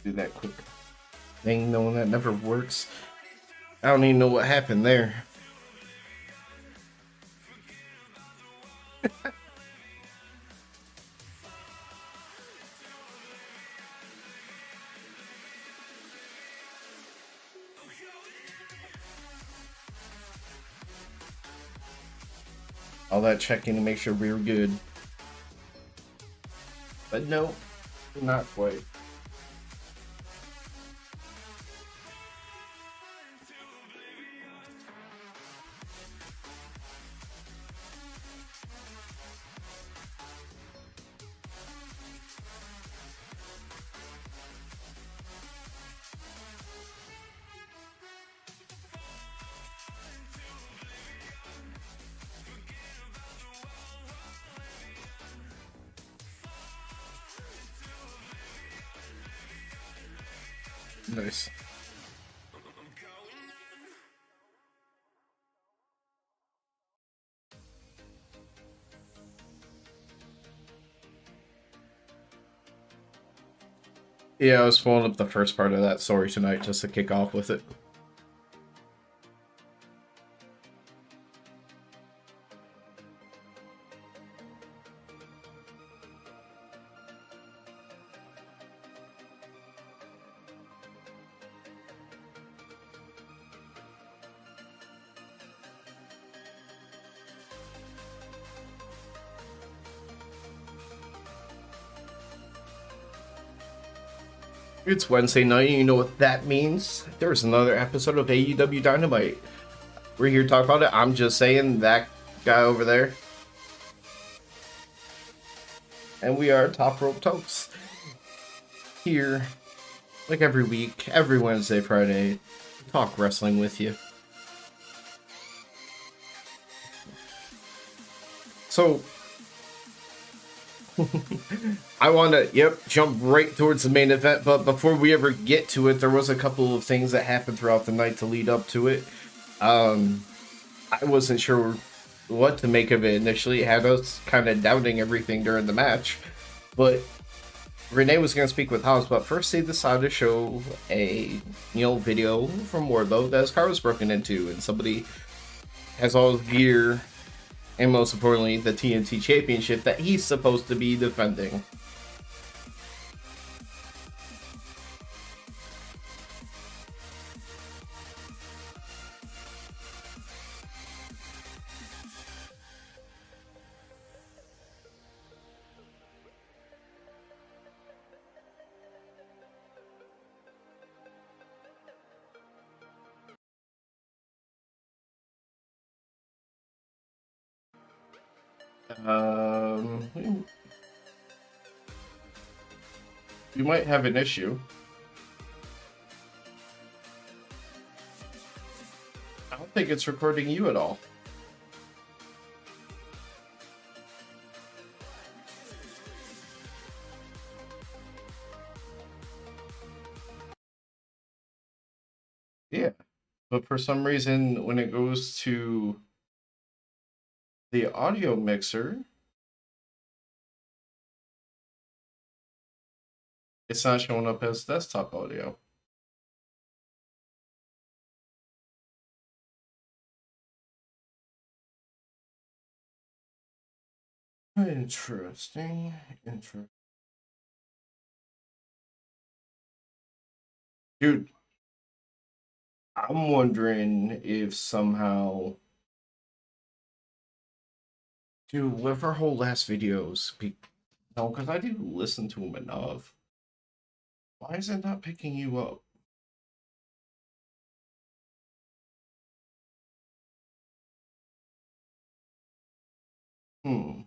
Do that quick thing, knowing that never works. I don't even know what happened there. All that checking to make sure we were good. But no, not quite. Nice. Yeah, I was pulling up the first part of that story tonight just to kick off with it. It's Wednesday night, and you know what that means? There's another episode of AEW Dynamite. We're here to talk about it. I'm just saying, that guy over there. And we are Top Rope Tokes. Here, like every week, every Wednesday, Friday, talk wrestling with you. So, I want to, jump right towards the main event, but before we ever get to it, there was a couple of things that happened throughout the night to lead up to it. I wasn't sure what to make of it initially. It had us kind of doubting everything during the match, but Renee was going to speak with Hobbs, but first they decided to show a video from Wardlow that his car was broken into, and somebody has all his gear, and most importantly, the TNT Championship that he's supposed to be defending. You might have an issue. I don't think it's recording you at all. Yeah, but for some reason, when it goes to the audio mixer, it's not showing up as desktop audio. Interesting. Dude, I'm wondering if somehow, dude, with our whole last videos, no, because I didn't listen to them enough. Why is it not picking you up? Hmm.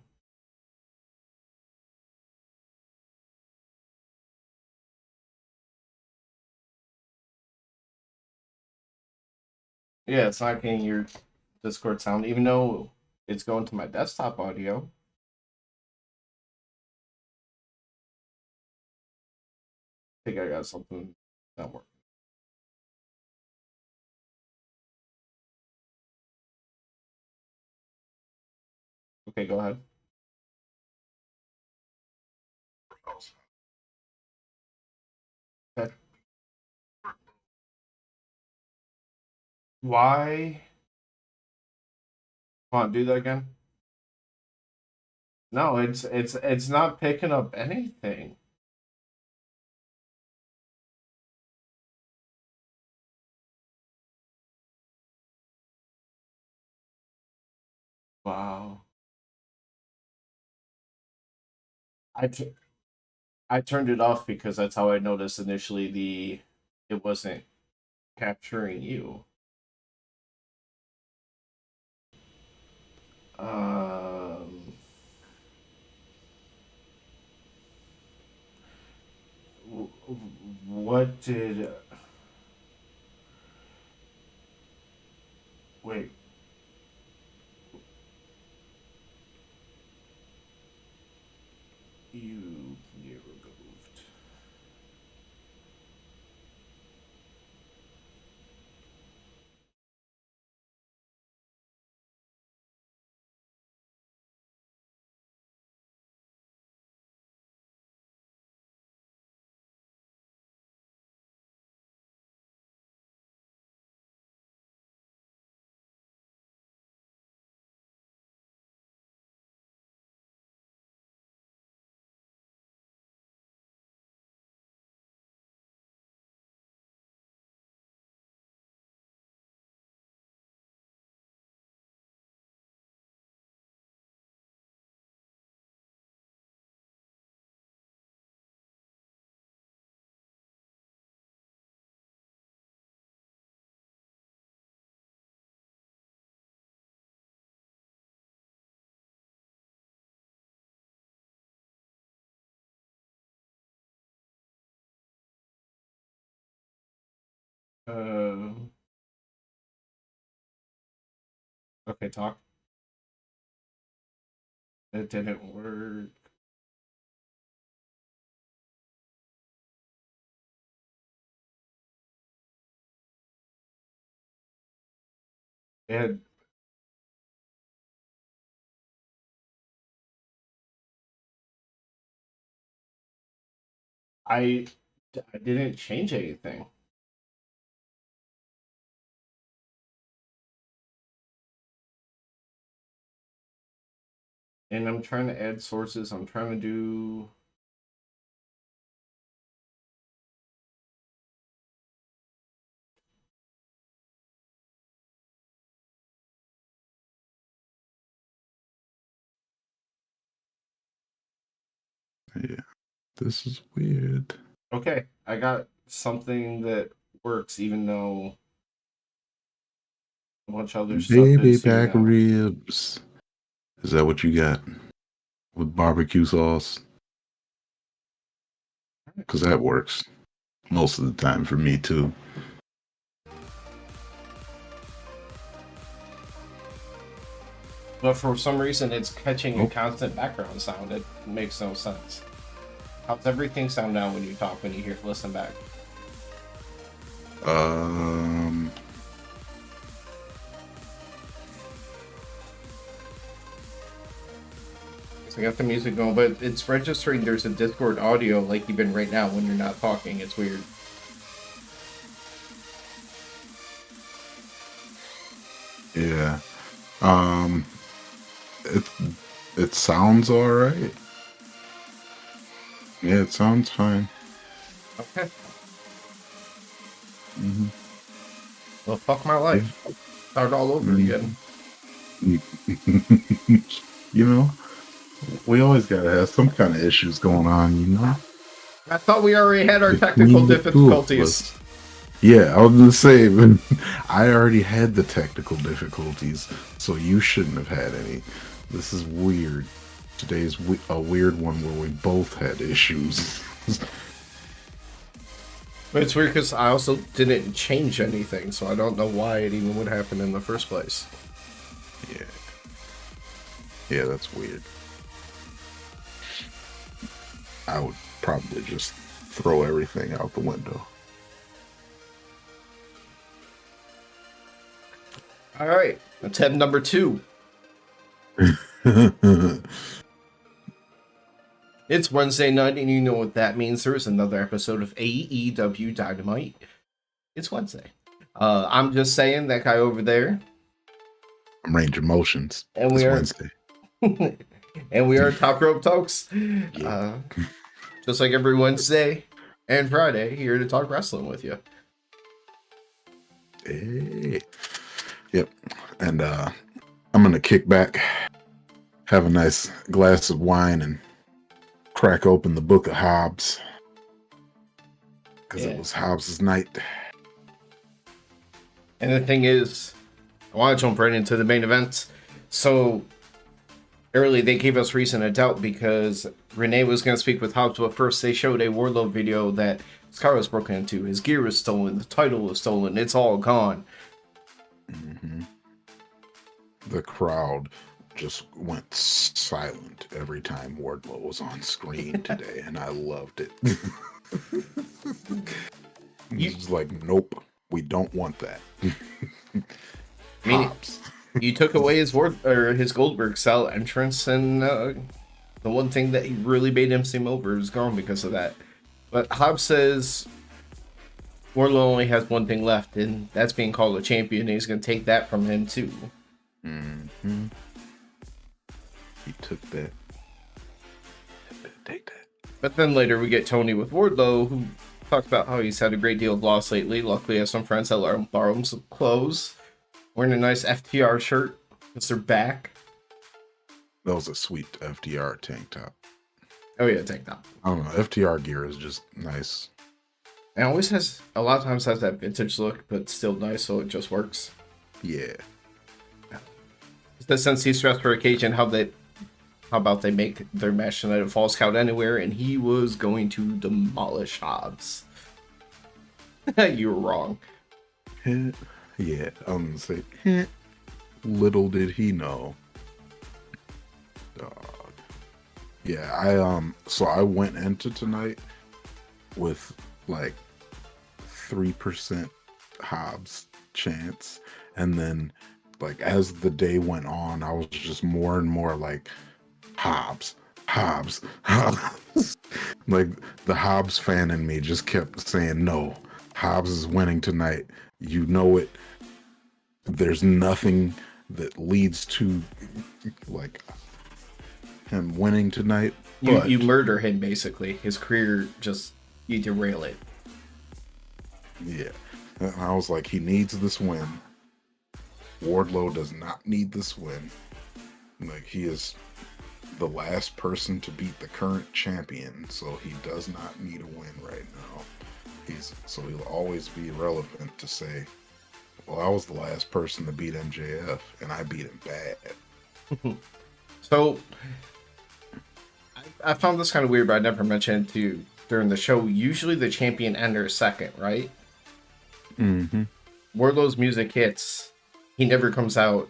Yeah, it's not getting your Discord sound, even though it's going to my desktop audio. I think I got something not working. Okay, go ahead. Okay. Why? Come on, do that again. No, it's not picking up anything. Wow. I t- I turned it off because that's how I noticed initially it wasn't capturing you. Um, what did? Wait. You get removed. Uh, okay, talk. It didn't work. And I I didn't change anything. And I'm trying to add sources. I'm trying to do. Yeah, this is weird. Okay, I got something that works, even though a bunch of other stuff Baby is here back now. ribs. Is that what you got with barbecue sauce? Because that works most of the time for me too. But for some reason, it's catching a Oh, constant background sound. It makes no sense. How's everything sound now when you talk, when you listen back? um, So I got the music going, but it's registering there's a Discord audio like even right now when you're not talking. It's weird. yeah. Um, it it sounds all right. Yeah, it sounds fine. Okay. Hmm. Well, fuck my Yeah. life. Start all over again. Mhm. You know, we always gotta have some kind of issues going on. You know, I thought we already had our technical between the two of difficulties. us. Yeah, I was gonna say, but I already had the technical difficulties, so you shouldn't have had any. This is weird. Today's a weird one where we both had issues. But it's weird because I also didn't change anything, so I don't know why it even would happen in the first place. Yeah, yeah, that's weird. I would probably just throw everything out the window. All right, attempt number 2. It's Wednesday night, and you know what that means. There is another episode of AEW Dynamite. It's Wednesday. I'm just saying that guy over there, I'm Ranger Motions. and It's we are, Wednesday. and we are Top Rope Tokes. Yeah. Just like every Wednesday and Friday, here to talk wrestling with you. Hey. Yep. And I'm gonna kick back, have a nice glass of wine, and crack open the Book of Hobbes. Because it was Hobbes' night. And the thing is, I want to jump right into the main event. So, early they gave us reason to doubt because Renee was going to speak with Hobbs, but first they showed a Wardlow video that his car was broken into, his gear was stolen, the title was stolen, it's all gone. Mm-hmm. The crowd just went silent every time Wardlow was on screen today, and I loved it. It's like, nope, we don't want that. I mean, you took away his his Goldberg style entrance, and the one thing that he really made him seem over is gone because of that. But Hobbs says Wardlow only has one thing left, and that's being called a champion, and he's going to take that from him too. Mm-hmm. He took that. Take that. But then later we get Tony with Wardlow, who talks about how he's had a great deal of loss lately. Luckily, he has some friends that let him borrow him some clothes. Wearing a nice FTR shirt because they're back. That was a sweet FTR tank top. Oh yeah, tank top. I don't know. FTR gear is just nice. And always has, a lot of times has that vintage look, but still nice, so it just works. Yeah. Since he's stressed for occasion, how about they make their match tonight a Falls Count Anywhere, and he was going to demolish Hobbs. You were wrong. Yeah, I'm gonna say, little did he know. Dog. Yeah, so I went into tonight with like 3% Hobbs chance, and then like as the day went on, I was just more and more like Hobbs. Like the Hobbs fan in me just kept saying, no, Hobbs is winning tonight. You know it. There's nothing that leads to like him winning tonight. You murder him, basically. His career, just, you derail it. Yeah. And I was like, he needs this win. Wardlow does not need this win. Like, he is the last person to beat the current champion, so he does not need a win right now. He'll always be relevant to say, well, I was the last person to beat MJF, and I beat him bad. So, I found this kind of weird, but I never mentioned it to you during the show. Usually the champion enters second, right? Mm-hmm. Wardlow's music hits. He never comes out.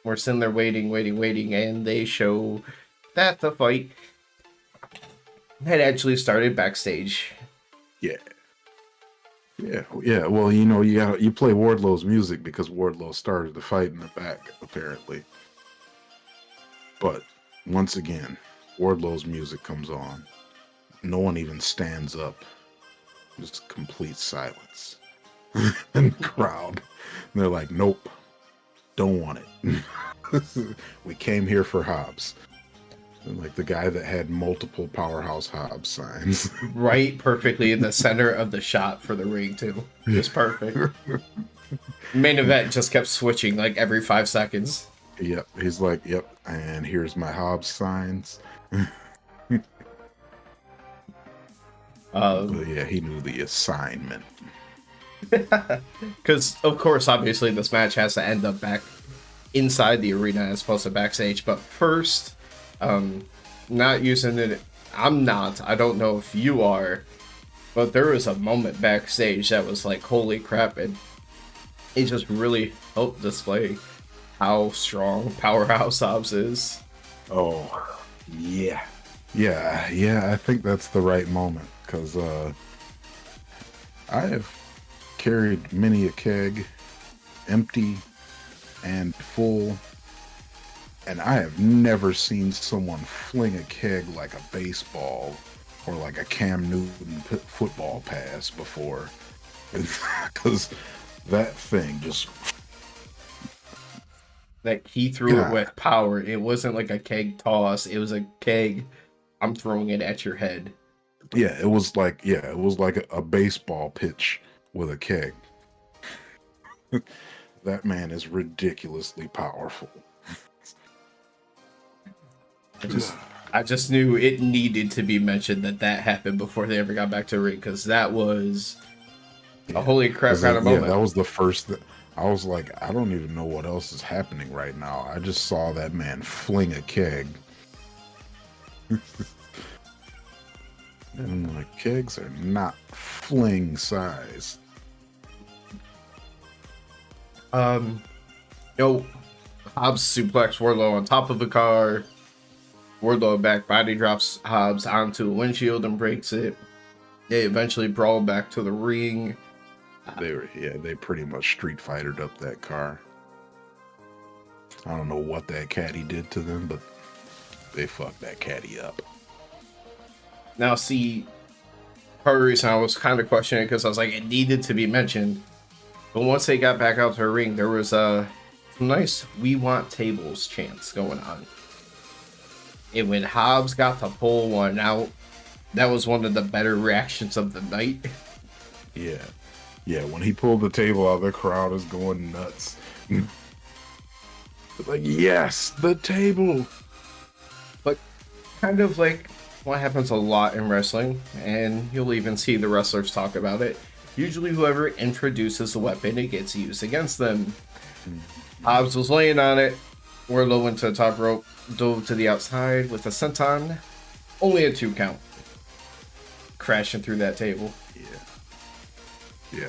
We're sitting there waiting, and they show that the fight had actually started backstage. Yeah. Well, you play Wardlow's music because Wardlow started the fight in the back, apparently. But once again, Wardlow's music comes on. No one even stands up. Just complete silence in the crowd. And they're like, nope, don't want it. We came here for Hobbs. And like the guy that had multiple Powerhouse Hobbs signs. Right, perfectly in the center of the shot for the ring, too. Just perfect. Main event just kept switching like every 5 seconds. Yep, he's like, yep, and here's my Hobbs signs. But yeah, he knew the assignment. Because, of course, obviously this match has to end up back inside the arena as opposed to backstage. But first, not using it. I'm not. I don't know if you are. But there was a moment backstage that was like, holy crap. And it just really helped display how strong Powerhouse Hobbs is. Oh, yeah. Yeah, I think that's the right moment. Because I have carried many a keg, empty and full, and I have never seen someone fling a keg like a baseball or like a Cam Newton football pass before. Because That thing just, Like he threw it God, with power. It wasn't like a keg toss. It was a keg. I'm throwing it at your head. it was like a baseball pitch with a keg. That man is ridiculously powerful. I just knew it needed to be mentioned that happened before they ever got back to the ring, because that was a holy crap kind of moment. That was the first. I was like, I don't even know what else is happening right now. I just saw that man fling a keg. And I'm like, kegs are not fling size. You know, Hobbs suplex Wardlow on top of the car. Wardlow back body drops Hobbs onto a windshield and breaks it. They eventually brawl back to the ring. They pretty much street fightered up that car. I don't know what that caddy did to them, but they fucked that caddy up. Now, see, part of the reason I was kind of questioning, because I was like, it needed to be mentioned. But once they got back out to the ring, there was a nice "We Want Tables" chants going on. And when Hobbs got to pull one out, that was one of the better reactions of the night. Yeah, when he pulled the table out, the crowd is going nuts. Like, yes, the table. But kind of like what happens a lot in wrestling, and you'll even see the wrestlers talk about it. Usually whoever introduces the weapon, it gets used against them. Hobbs was laying on it. Wardlow went to the top rope, dove to the outside with a senton. Only a 2 count. Crashing through that table. Yeah.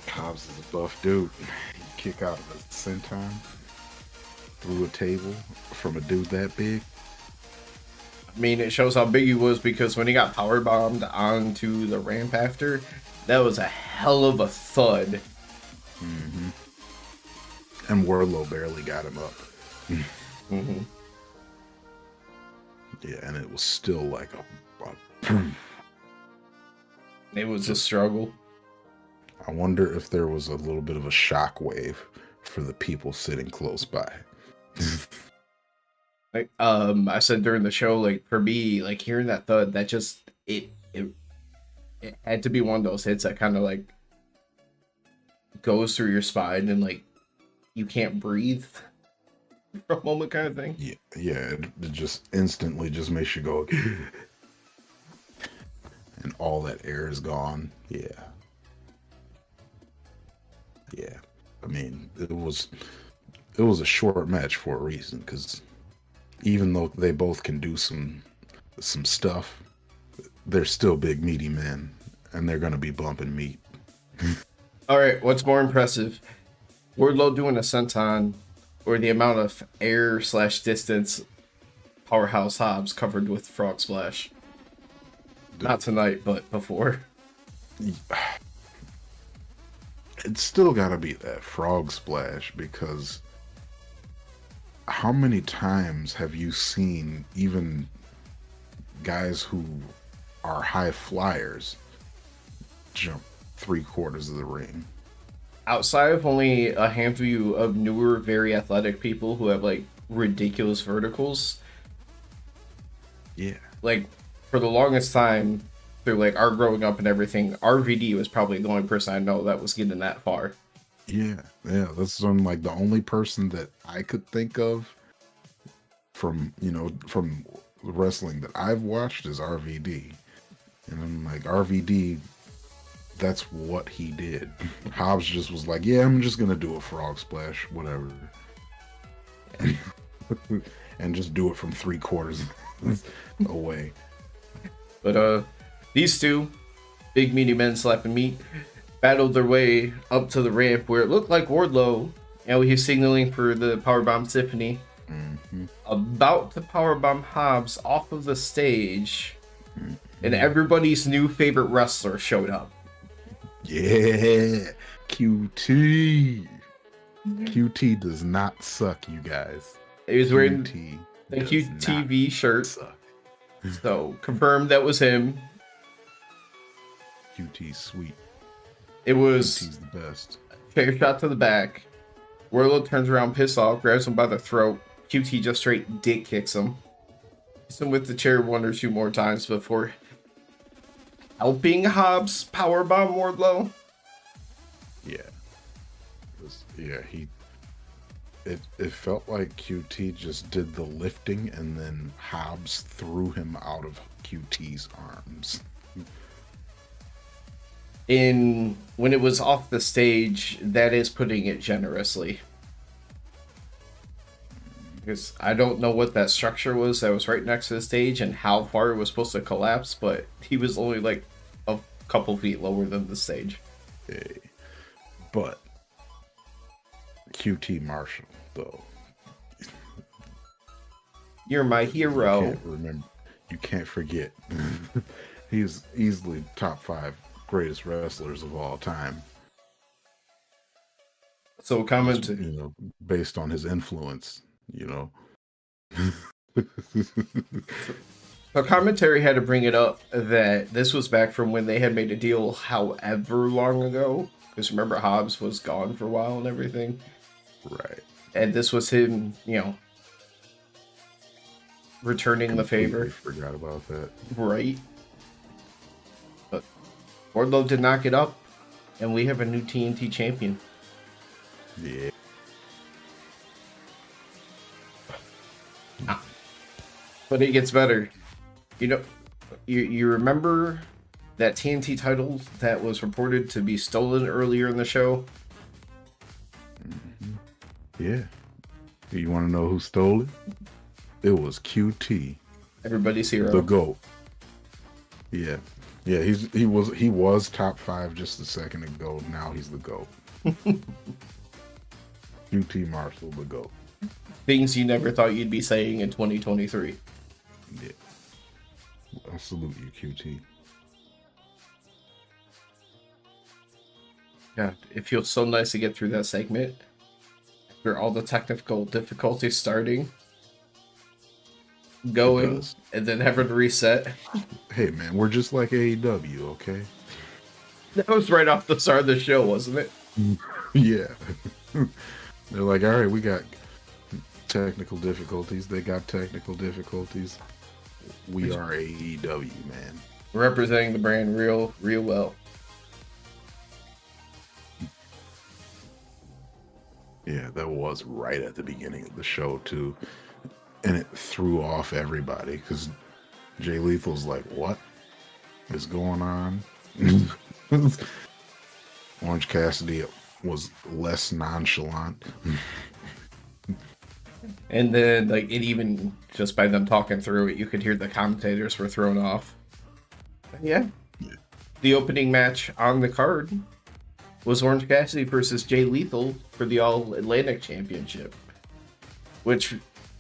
Hobbs is a buff dude. He kick out of a senton through a table from a dude that big. I mean, it shows how big he was, because when he got powerbombed onto the ramp after, that was a hell of a thud. Mm-hmm. And Wardlow barely got him up. Mm-hmm. Yeah, and it was still like It was a struggle. I wonder if there was a little bit of a shockwave for the people sitting close by. Like, I said during the show, like, for me, like, hearing that thud, that just, it had to be one of those hits that kind of, like, goes through your spine and, like, you can't breathe for a moment kind of thing. Yeah, it just instantly just makes you go, and all that air is gone. Yeah. I mean, it was a short match for a reason, because even though they both can do some stuff, they're still big meaty men, and they're gonna be bumping meat. All right, what's more impressive, Wardlow doing a senton, or the amount of air / distance Powerhouse Hobbs covered with frog splash? Not tonight, but before. It's still gotta be that frog splash, because how many times have you seen even guys who are high flyers jump 3/4 of the ring? Outside of only a handful of newer, very athletic people who have like ridiculous verticals. Yeah. Like, for the longest time, through like our growing up and everything, RVD was probably the only person I know that was getting that far. Yeah, that's like the only person that I could think of from wrestling that I've watched is RVD. And I'm like, RVD, that's what he did. Hobbs just was like, yeah, I'm just gonna do a frog splash, whatever. And just do it from 3/4 away. But these two big meaty men slapping meat battled their way up to the ramp, where it looked like Wardlow, and he's signaling for the powerbomb Tiffany, about to powerbomb Hobbs off of the stage, and everybody's new favorite wrestler showed up. Yeah, QT. QT does not suck, you guys. He was wearing the QTV shirt, so confirmed that was him. QT sweet. It was QT's the best. fair shot to the back. Wardlow turns around, pissed off, grabs him by the throat. QT just straight dick kicks him. Hits him with the chair one or two more times before helping Hobbs powerbomb Wardlow. Yeah. It felt like QT just did the lifting and then Hobbs threw him out of QT's arms. When it was off the stage, that is putting it generously. Because I don't know what that structure was that was right next to the stage and how far it was supposed to collapse, but he was only like a couple feet lower than the stage. Okay. But QT Marshall, though. You're my hero. You can't remember. You can't forget. He's easily top 5 greatest wrestlers of all time. So comment, based on his influence, So commentary had to bring it up that this was back from when they had made a deal however long ago. Because remember, Hobbs was gone for a while and everything. Right. And this was him, returning the favor. Forgot about that. Right. But Wardlow did knock it up, and we have a new TNT champion. Yeah. But it gets better. You remember that TNT title that was reported to be stolen earlier in the show? Mm-hmm. Yeah. You want to know who stole it? It was QT. Everybody's hero. The GOAT. Yeah. Yeah, he was top 5 just a second ago. Now he's the GOAT. QT Marshall, the GOAT. Things you never thought you'd be saying in 2023. Yeah. I salute you, QT. God, it feels so nice to get through that segment. After all the technical difficulties starting, going, and then having to reset. Hey, man, we're just like AEW, okay? That was right off the start of the show, wasn't it? Yeah. They're like, all right, we got technical difficulties. They got technical difficulties. We are AEW, man. Representing the brand real well. Yeah, that was right at the beginning of the show, too. And it threw off everybody, because Jay Lethal's like, what is going on? Orange Cassidy was less nonchalant. And then, it even, just by them talking through it, you could hear the commentators were thrown off. Yeah. The opening match on the card was Orange Cassidy versus Jay Lethal for the All-Atlantic Championship. Which,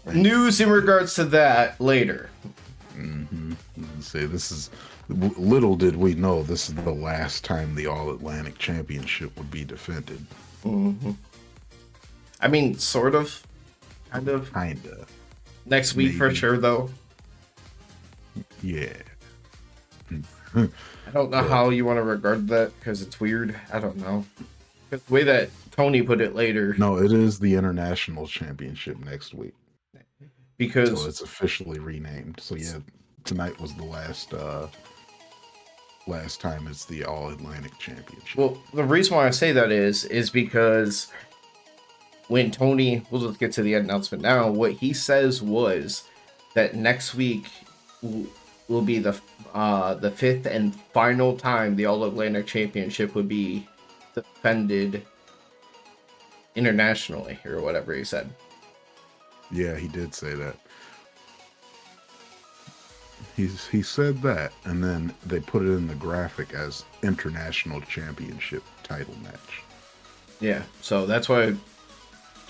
news in regards to that later. Mm-hmm. Say, this is, little did we know, this is the last time the All-Atlantic Championship would be defended. Mm-hmm. I mean, sort of. Kinda. Next week, maybe. For sure, though. Yeah. I don't know how you want to regard that, because it's weird. I don't know. The way that Tony put it later. No, it is the International Championship next week. Because... So it's officially renamed. So yeah, tonight was the last time it's the All-Atlantic Championship. Well, the reason why I say that is because when Tony... We'll just get to the announcement now. What he says was that next week will be the 5th and final time the All-Atlantic Championship would be defended internationally, or whatever he said. Yeah, he did say that. He said that, and then they put it in the graphic as International Championship title match. Yeah, so that's why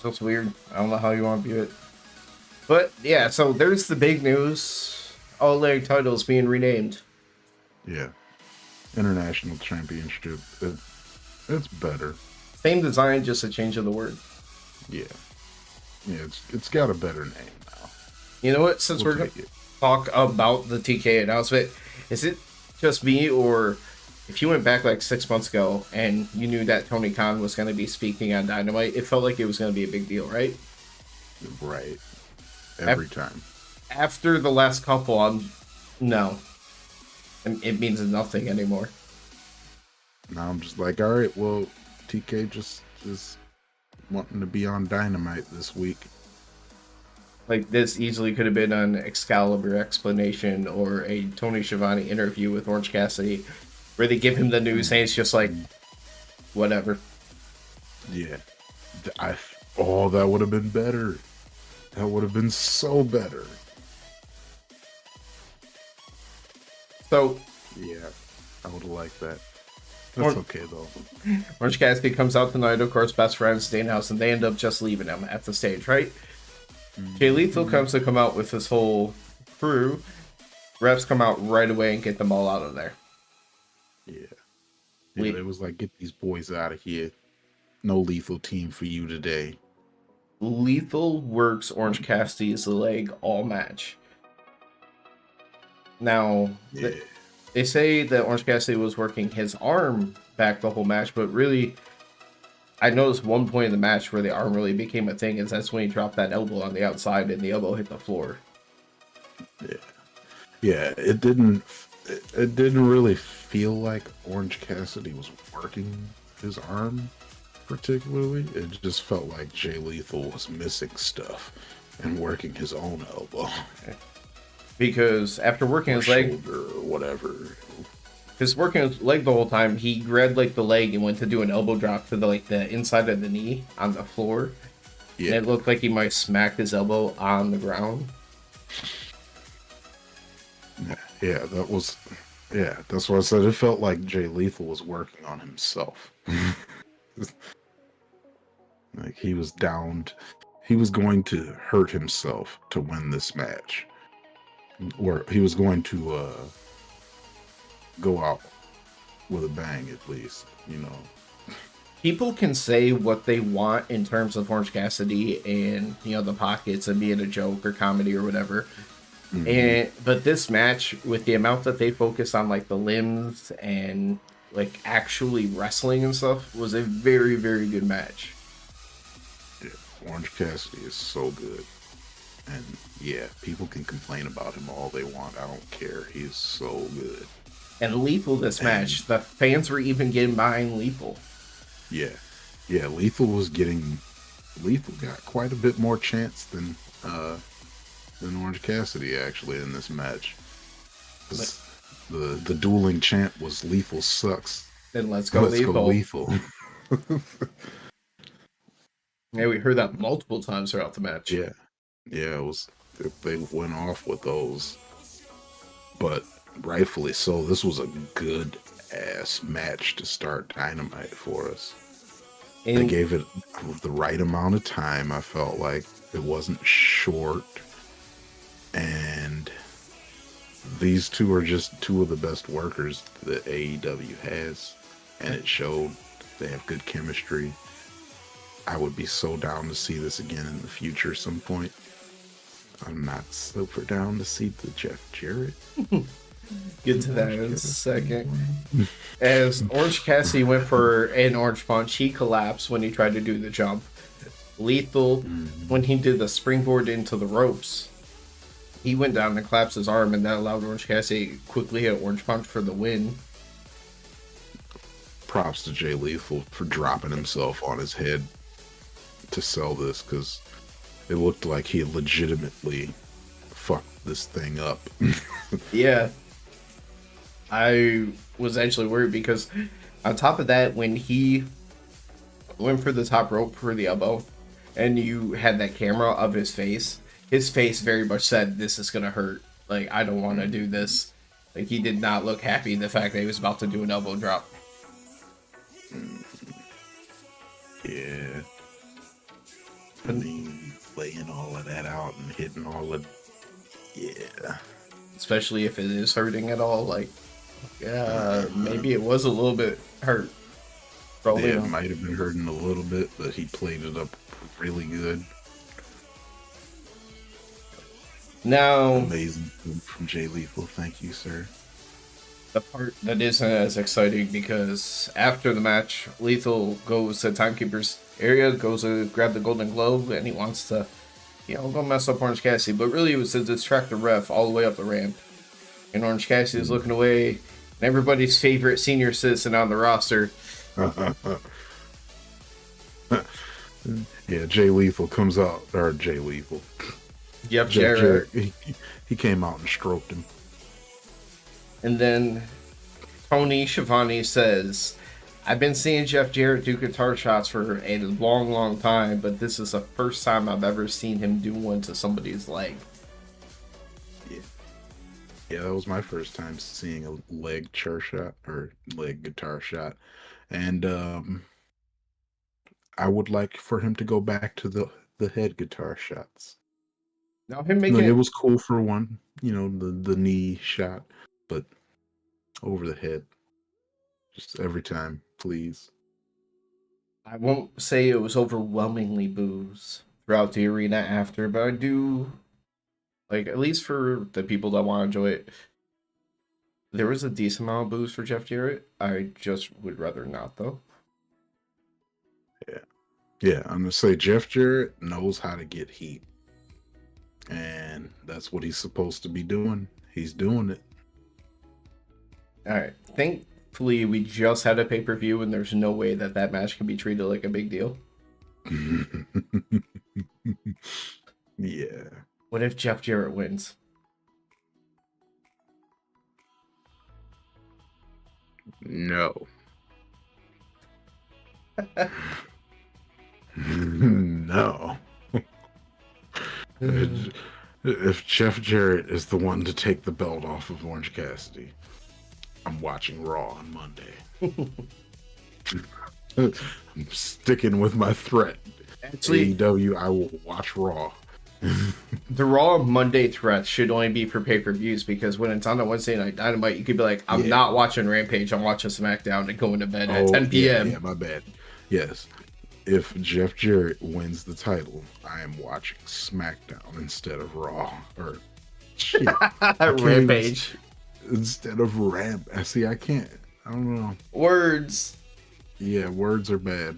it's weird. I don't know how you want to view it. But, yeah, so there's the big news. All-Atlantic titles being renamed. Yeah. International Championship. It's better. Same design, just a change of the word. Yeah. Yeah, it's got a better name now. You know what? Since we're going to talk about the TK announcement, is it just me, or if you went back like 6 months ago and you knew that Tony Khan was going to be speaking on Dynamite, it felt like it was going to be a big deal, right? Right. Every time. After the last couple, no, it means nothing anymore. Now I'm just like, all right, well, TK just is wanting to be on Dynamite this week. Like, this easily could have been an Excalibur explanation or a Tony Schiavone interview with Orange Cassidy, where they give him the news and it's just like, whatever. Yeah. That would have been better. That would have been so better. So, yeah, I would have liked that. That's okay, though. Orange Cassidy comes out tonight, of course, best friends, staying house, and they end up just leaving him at the stage, right? Jay Lethal comes to come out with his whole crew. Refs come out right away and get them all out of there. Yeah. It was like, get these boys out of here. No Lethal team for you today. Lethal works Orange Cassidy's leg all match. Now, they say that Orange Cassidy was working his arm back the whole match, but really, I noticed one point in the match where the arm really became a thing, is that's when he dropped that elbow on the outside and the elbow hit the floor. Yeah, it didn't really feel like Orange Cassidy was working his arm particularly. It just felt like Jay Lethal was missing stuff and working his own elbow. Because after working his leg or whatever, because working his leg the whole time, he grabbed like the leg and went to do an elbow drop to the inside of the knee on the floor. Yeah. And it looked like he might smack his elbow on the ground. Yeah, that's what I said. It felt like Jay Lethal was working on himself. Like he was downed. He was going to hurt himself to win this match. Or he was going to go out with a bang, at least, you know. People can say what they want in terms of Orange Cassidy and, you know, the pockets and being a joke or comedy or whatever. But this match, with the amount that they focus on like the limbs and like actually wrestling and stuff, was a very, very good match. Yeah, Orange Cassidy is so good. And yeah, people can complain about him all they want. I don't care. He's so good. And Lethal this match, the fans were even getting behind Lethal. Yeah. Lethal got quite a bit more chance than Orange Cassidy actually in this match. The dueling chant was Lethal sucks. Then let's go Lethal. Yeah, we heard that multiple times throughout the match. Yeah, it was. They went off with those, but rightfully so. This was a good ass match to start Dynamite for us. And they gave it the right amount of time. I felt like it wasn't short, and these two are just two of the best workers that AEW has, and it showed. They have good chemistry. I would be so down to see this again in the future at some point. I'm not super down to see the Jeff Jarrett. Get to that in a second. As Orange Cassidy went for an orange punch, he collapsed when he tried to do the jump. Lethal, when he did the springboard into the ropes, he went down and collapsed his arm, and that allowed Orange Cassidy to quickly hit orange punch for the win. Props to Jay Lethal for dropping himself on his head to sell this, because it looked like he legitimately fucked this thing up. Yeah. I was actually worried because on top of that, when he went for the top rope for the elbow and you had that camera of his face very much said, this is going to hurt. Like, I don't want to do this. Like, he did not look happy the fact that he was about to do an elbow drop. Yeah. I mean, laying all of that out and hitting all of... Yeah. Especially if it is hurting at all, like, yeah, maybe it was a little bit hurt. Probably it might have been hurting a little bit, but he played it up really good. Now, amazing from Jay Lethal. Thank you, sir. the part that isn't as exciting because after the match, Lethal goes to Timekeeper's area, goes to grab the Golden Globe, and he wants to, go mess up Orange Cassidy. But really, it was to distract the ref all the way up the ramp. And Orange Cassidy is looking away, and everybody's favorite senior citizen on the roster. Yeah, Jay Lethal comes out, or Jay Lethal. Yep, Jarrett. He came out and stroked him. And then Tony Schiavone says, I've been seeing Jeff Jarrett do guitar shots for a long, long time, but this is the first time I've ever seen him do one to somebody's leg. Yeah, that was my first time seeing a leg chair shot or leg guitar shot. And I would like for him to go back to the head guitar shots. Now him making it was cool for one, the knee shot, but over the head, just every time, please. I won't say it was overwhelmingly boos throughout the arena after, but I do, like, at least for the people that want to enjoy it, there was a decent amount of boos for Jeff Jarrett. I just would rather not, though. Yeah, I'm gonna say Jeff Jarrett knows how to get heat. And that's what he's supposed to be doing. He's doing it. Alright, thankfully we just had a pay-per-view and there's no way that match can be treated like a big deal. Yeah. What if Jeff Jarrett wins? No. No. If Jeff Jarrett is the one to take the belt off of Orange Cassidy, I'm watching Raw on Monday. I'm sticking with my threat. Actually, AEW, I will watch Raw. The Raw Monday threat should only be for pay-per-views because when it's on a Wednesday Night Dynamite, you could be like, I'm not watching Rampage, I'm watching SmackDown and going to bed at 10 p.m. Yeah, my bad. Yes. If Jeff Jarrett wins the title, I am watching SmackDown instead of Raw. Or shit, Rampage. Instead of See, I can't. I don't know. Words. Yeah, words are bad.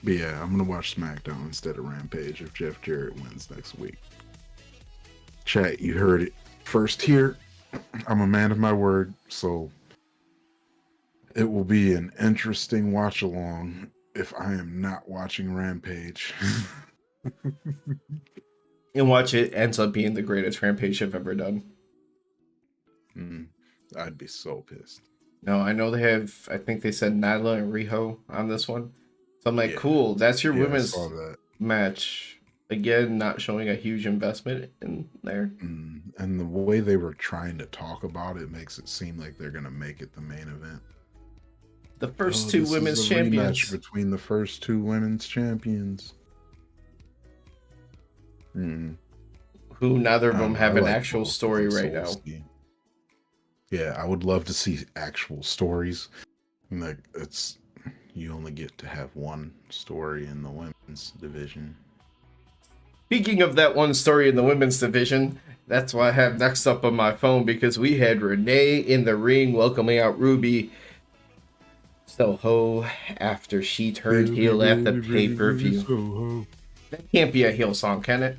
But yeah, I'm going to watch SmackDown instead of Rampage if Jeff Jarrett wins next week. Chat, you heard it first here. I'm a man of my word, so it will be an interesting watch along if I am not watching Rampage. And watch it ends up being the greatest Rampage I've ever done. I'd be so pissed. No, I know they have, I think they said Nadla and Riho on this one. So I'm like, cool, that's your women's match. Again, not showing a huge investment in there. And the way they were trying to talk about it makes it seem like they're going to make it the main event. The first two women's champions. Rematch between the first two women's champions. Who neither of them have an actual story right now. Yeah, I would love to see actual stories. Like, you only get to have one story in the women's division. Speaking of that one story in the women's division, that's what I have next up on my phone because we had Renee in the ring welcoming out Ruby Soho after she turned heel at the pay-per-view. That can't be a heel song, can it?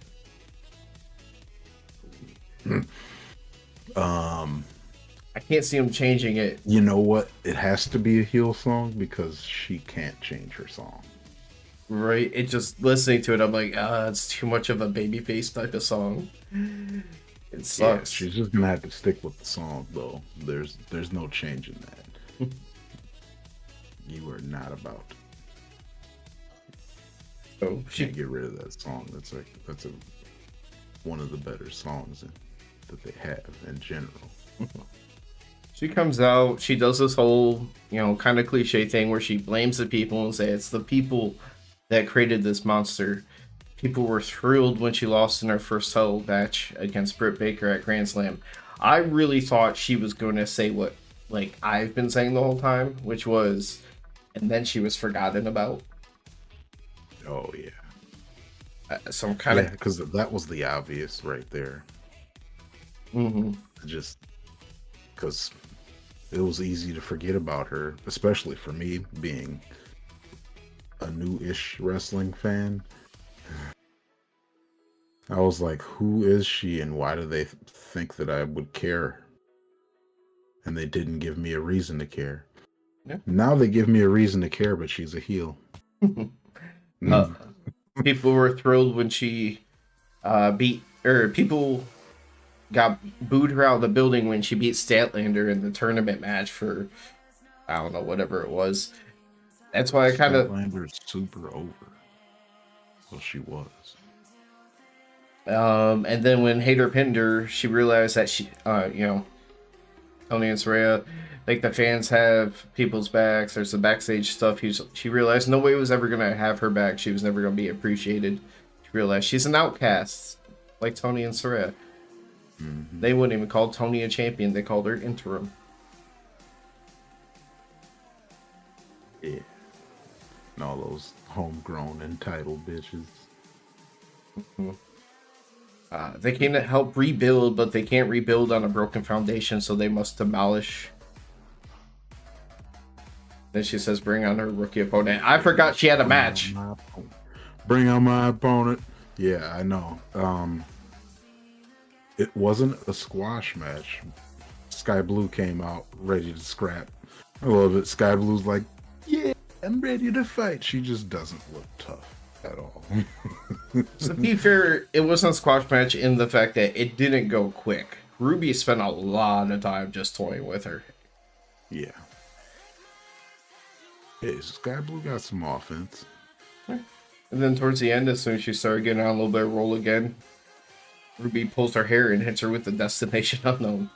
I can't see him changing it. You know what? It has to be a heel song because she can't change her song. Right? It just listening to it, I'm like, it's too much of a babyface type of song. It sucks. Yeah, she's just gonna have to stick with the song, though. There's no changing that. You are not about. Oh, she can't get rid of that song. That's one of the better songs that they have in general. She comes out, she does this whole, kind of cliche thing where she blames the people and says it's the people that created this monster. People were thrilled when she lost in her first title match against Britt Baker at Grand Slam. I really thought she was going to say what, I've been saying the whole time, which was, and then she was forgotten about. Oh, yeah. So I'm kind of... Yeah, because that was the obvious right there. Mm-hmm. Just because it was easy to forget about her, especially for me being a new-ish wrestling fan. I was like, who is she and why do they think that I would care? And they didn't give me a reason to care. Yeah. Now they give me a reason to care, but she's a heel. People were thrilled when she people got booed her out of the building when she beat Statlander in the tournament match for, I don't know, whatever it was. That's why I kind of... Statlander's super over. Well, she was. And then when Hater pinned her, she realized that she, Tony and Saraya, like, the fans have people's backs. There's the backstage stuff. She realized nobody was ever going to have her back. She was never going to be appreciated. She realized she's an outcast, like Tony and Saraya. Mm-hmm. They wouldn't even call Tony a champion. They called her interim. Yeah. And all those homegrown entitled bitches. Mm-hmm. They can help rebuild, but they can't rebuild on a broken foundation, so they must demolish. Then she says, bring on her rookie opponent. I forgot she had a match. Bring on my opponent. Yeah, I know. It wasn't a squash match. Sky Blue came out ready to scrap. I love it. Sky Blue's like, yeah, I'm ready to fight. She just doesn't look tough at all. To be fair, it wasn't a squash match in the fact that it didn't go quick. Ruby spent a lot of time just toying with her. Yeah. Hey, Sky Blue got some offense. And then towards the end, as soon as she started getting on a little bit of roll again, Ruby pulls her hair and hits her with the Destination Unknown.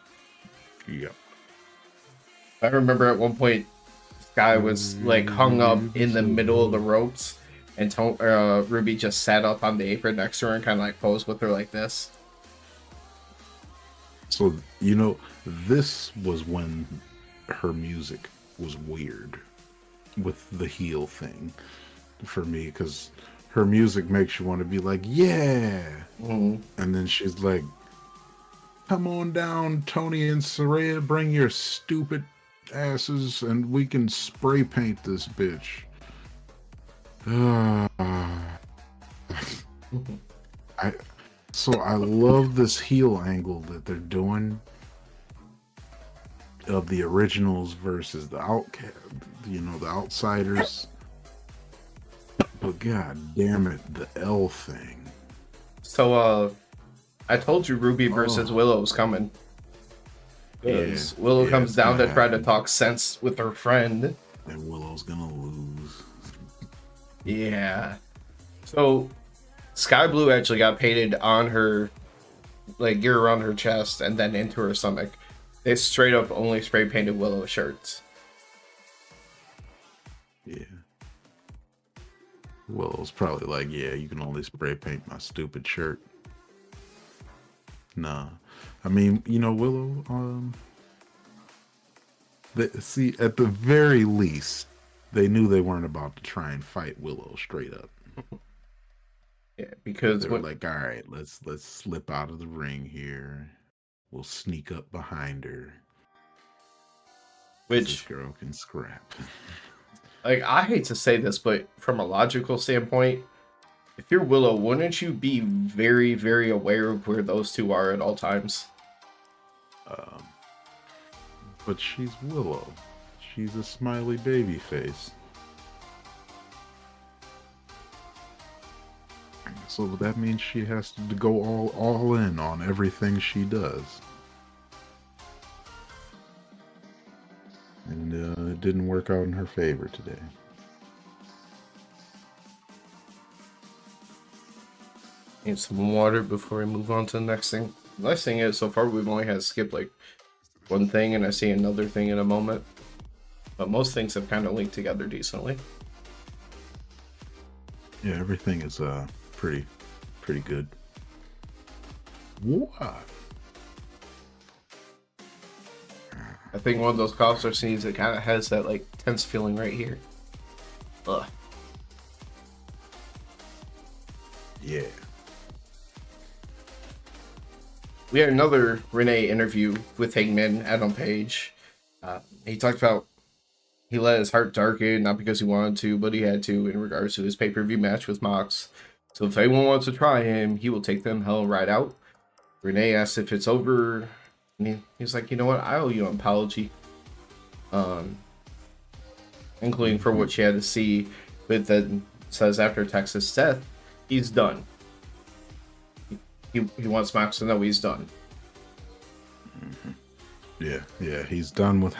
Yep. I remember at one point, Sky was like hung up in the middle of the ropes, and Ruby just sat up on the apron next to her and kind of like posed with her like this. So, this was when her music was weird with the heel thing for me, because her music makes you want to be like, yeah. Mm-hmm. And then she's like, come on down, Tony and Saraya, bring your stupid asses and we can spray paint this bitch. I love this heel angle that they're doing of the originals versus the outcast, the outsiders. But god damn it, the L thing. So I told you Ruby versus Willow was coming. Yeah, Willow comes down to try to talk sense with her friend. And Willow's gonna lose. Yeah. So Sky Blue actually got painted on her, like, gear around her chest and then into her stomach. They straight up only spray painted Willow shirts. Yeah. Willow's probably like, yeah, you can only spray paint my stupid shirt. Nah. I mean, Willow, see, at the very least, they knew they weren't about to try and fight Willow straight up. Yeah, because they were like, all right, let's slip out of the ring here. We'll sneak up behind her. Which this girl can scrap. Like, I hate to say this, but from a logical standpoint, if you're Willow, wouldn't you be very, very aware of where those two are at all times? But she's Willow. She's a smiley baby face. So that means she has to go all in on everything she does. And it didn't work out in her favor today. Need some water before we move on to the next thing. The nice thing is, so far we've only had to skip like one thing, and I see another thing in a moment. But most things have kind of linked together decently. Yeah, everything is pretty good. What? I think one of those cough or sneezes that kind of has that like tense feeling right here. Ugh. Yeah. we had another Renee interview with Hangman Adam Page. He talked about he let his heart darken, not because he wanted to, but he had to in regards to his pay-per-view match with Mox. So if anyone wants to try him, he will take them hell right out. Renee asked if it's over, and he's like, you know what, I owe you an apology. Including for what she had to see, but then says after Texas death, he's done. He wants Mox to know he's done. Yeah, he's done with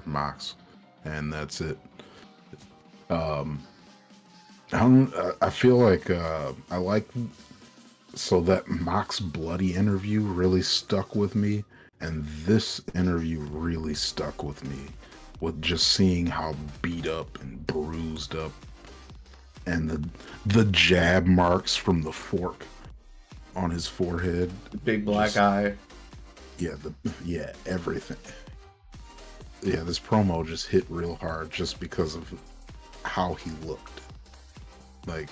Mox, and that's it. I feel like I like so that Mox bloody interview really stuck with me, and this interview really stuck with me, with just seeing how beat up and bruised up, and the jab marks from the fork on his forehead, big black eye. Yeah, everything. Yeah, this promo just hit real hard just because of how he looked. Like,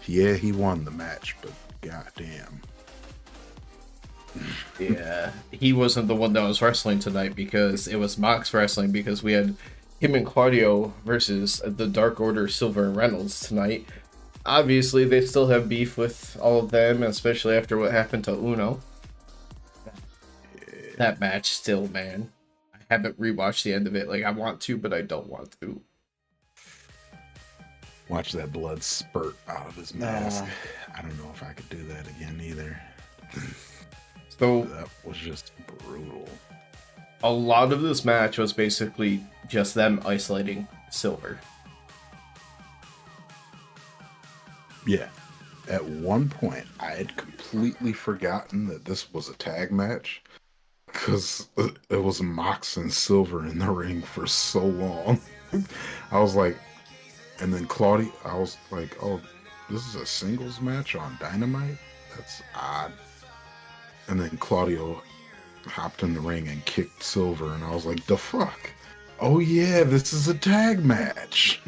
yeah, he won the match, but goddamn. Yeah, he wasn't the one that was wrestling tonight because it was Mox wrestling, because we had him and Claudio versus the Dark Order, Silver and Reynolds tonight. Obviously, they still have beef with all of them, especially after what happened to Uno. That match still, man. I haven't rewatched the end of it. Like, I want to, but I don't want to. Watch that blood spurt out of his mask. I don't know if I could do that again either. So that was just brutal. A lot of this match was basically just them isolating Silver. Yeah. At one point, I had completely forgotten that this was a tag match, because it was Mox and Silver in the ring for so long. I was like, and then Claudio, I was like, oh, this is a singles match on Dynamite? That's odd. And then Claudio hopped in the ring and kicked Silver, and I was like, the fuck? Oh yeah, this is a tag match.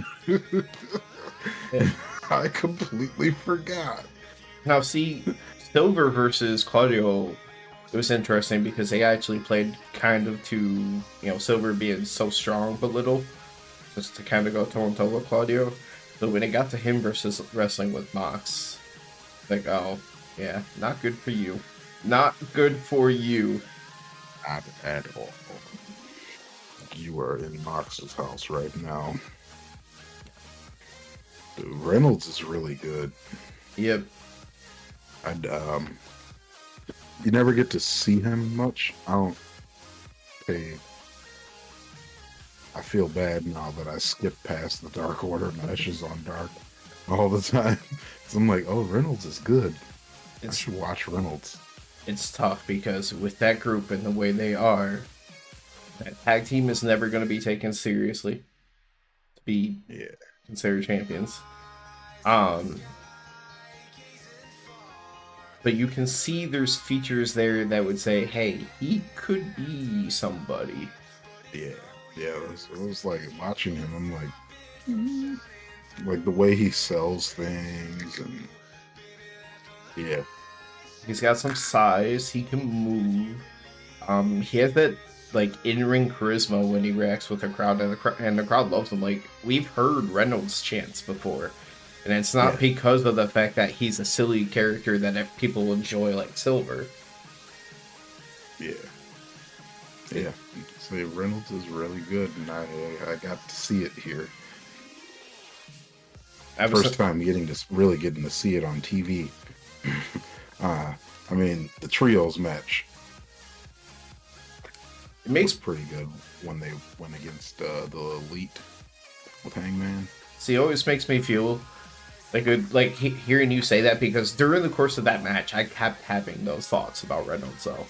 I completely forgot. Now see, Silver versus Claudio, it was interesting because they actually played kind of to, Silver being so strong but little, just to kind of go toe and toe with Claudio. So when it got to him versus wrestling with Mox, like, oh, yeah, not good for you. Not good for you. Not at all. You are in Mox's house right now. Dude, Reynolds is really good. Yep. You never get to see him much. I feel bad now that I skip past the Dark Order matches on Dark all the time. Because I'm like, oh, Reynolds is good. I should watch Reynolds. It's tough because with that group and the way they are, that tag team is never going to be taken seriously to be considered champions. But you can see there's features there that would say, hey, he could be somebody. Yeah, it was like watching him, I'm like, like the way he sells things, and yeah. He's got some size, he can move. He has that like in-ring charisma when he reacts with the crowd, and the crowd loves him. Like, we've heard Reynolds chants before. And it's not because of the fact that he's a silly character that people enjoy like Silver. Yeah. So Reynolds is really good, and I got to see it here. First time getting to see it on TV. I mean, the trios match. It makes pretty good when they went against the Elite with Hangman. See, it always makes me feel like hearing you say that, because during the course of that match, I kept having those thoughts about Reynolds. So,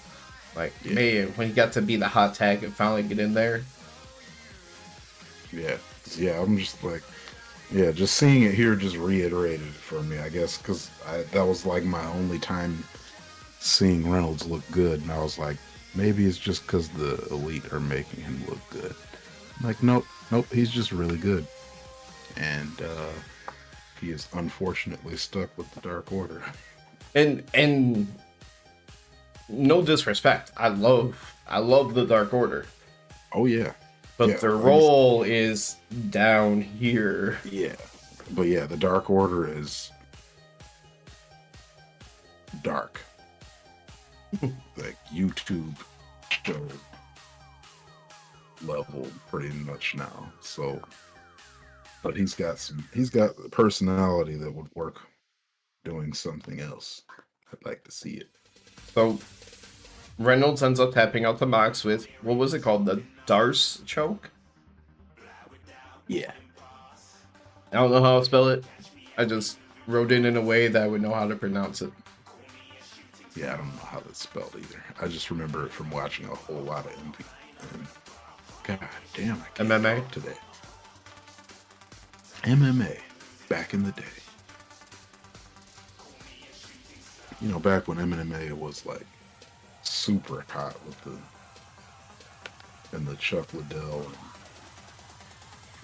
man, when he got to be the hot tag and finally get in there. Yeah, I'm just like, just seeing it here just reiterated it for me, I guess, because that was like my only time seeing Reynolds look good, and I was like, maybe it's just because the Elite are making him look good. I'm like, nope, he's just really good. And, he is unfortunately stuck with the Dark Order. And no disrespect, I love the Dark Order, Oh yeah, but yeah. their role is down here. Yeah, but yeah, the Dark Order is dark, like YouTube show level pretty much now. So, but he's got the personality that would work doing something else. I'd like to see it. So Reynolds ends up tapping out the Mox with, what was it called? The Darce choke? Yeah, I don't know how to spell it. I just wrote it in a way that I would know how to pronounce it. yeah. I don't know how that's spelled either. I just remember it from watching a whole lot of MP. And God damn, I can't MMA? talk today. MMA, back in the day. You know, back when MMA was like super hot with the Chuck Liddell and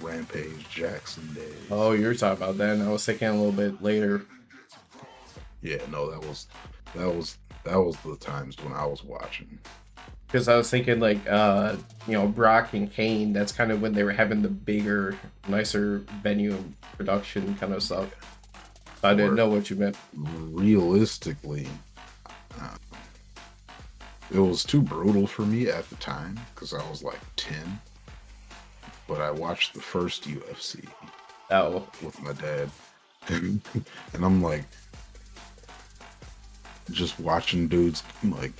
Rampage Jackson days. Oh, you're talking about that. And I was thinking a little bit later. Yeah, no, that was the times when I was watching. Because I was thinking like, Brock and Kane, that's kind of when they were having the bigger, nicer venue and production kind of stuff. I didn't know what you meant. Realistically, it was too brutal for me at the time because I was like 10. But I watched the first UFC with my dad. And I'm like, just watching dudes like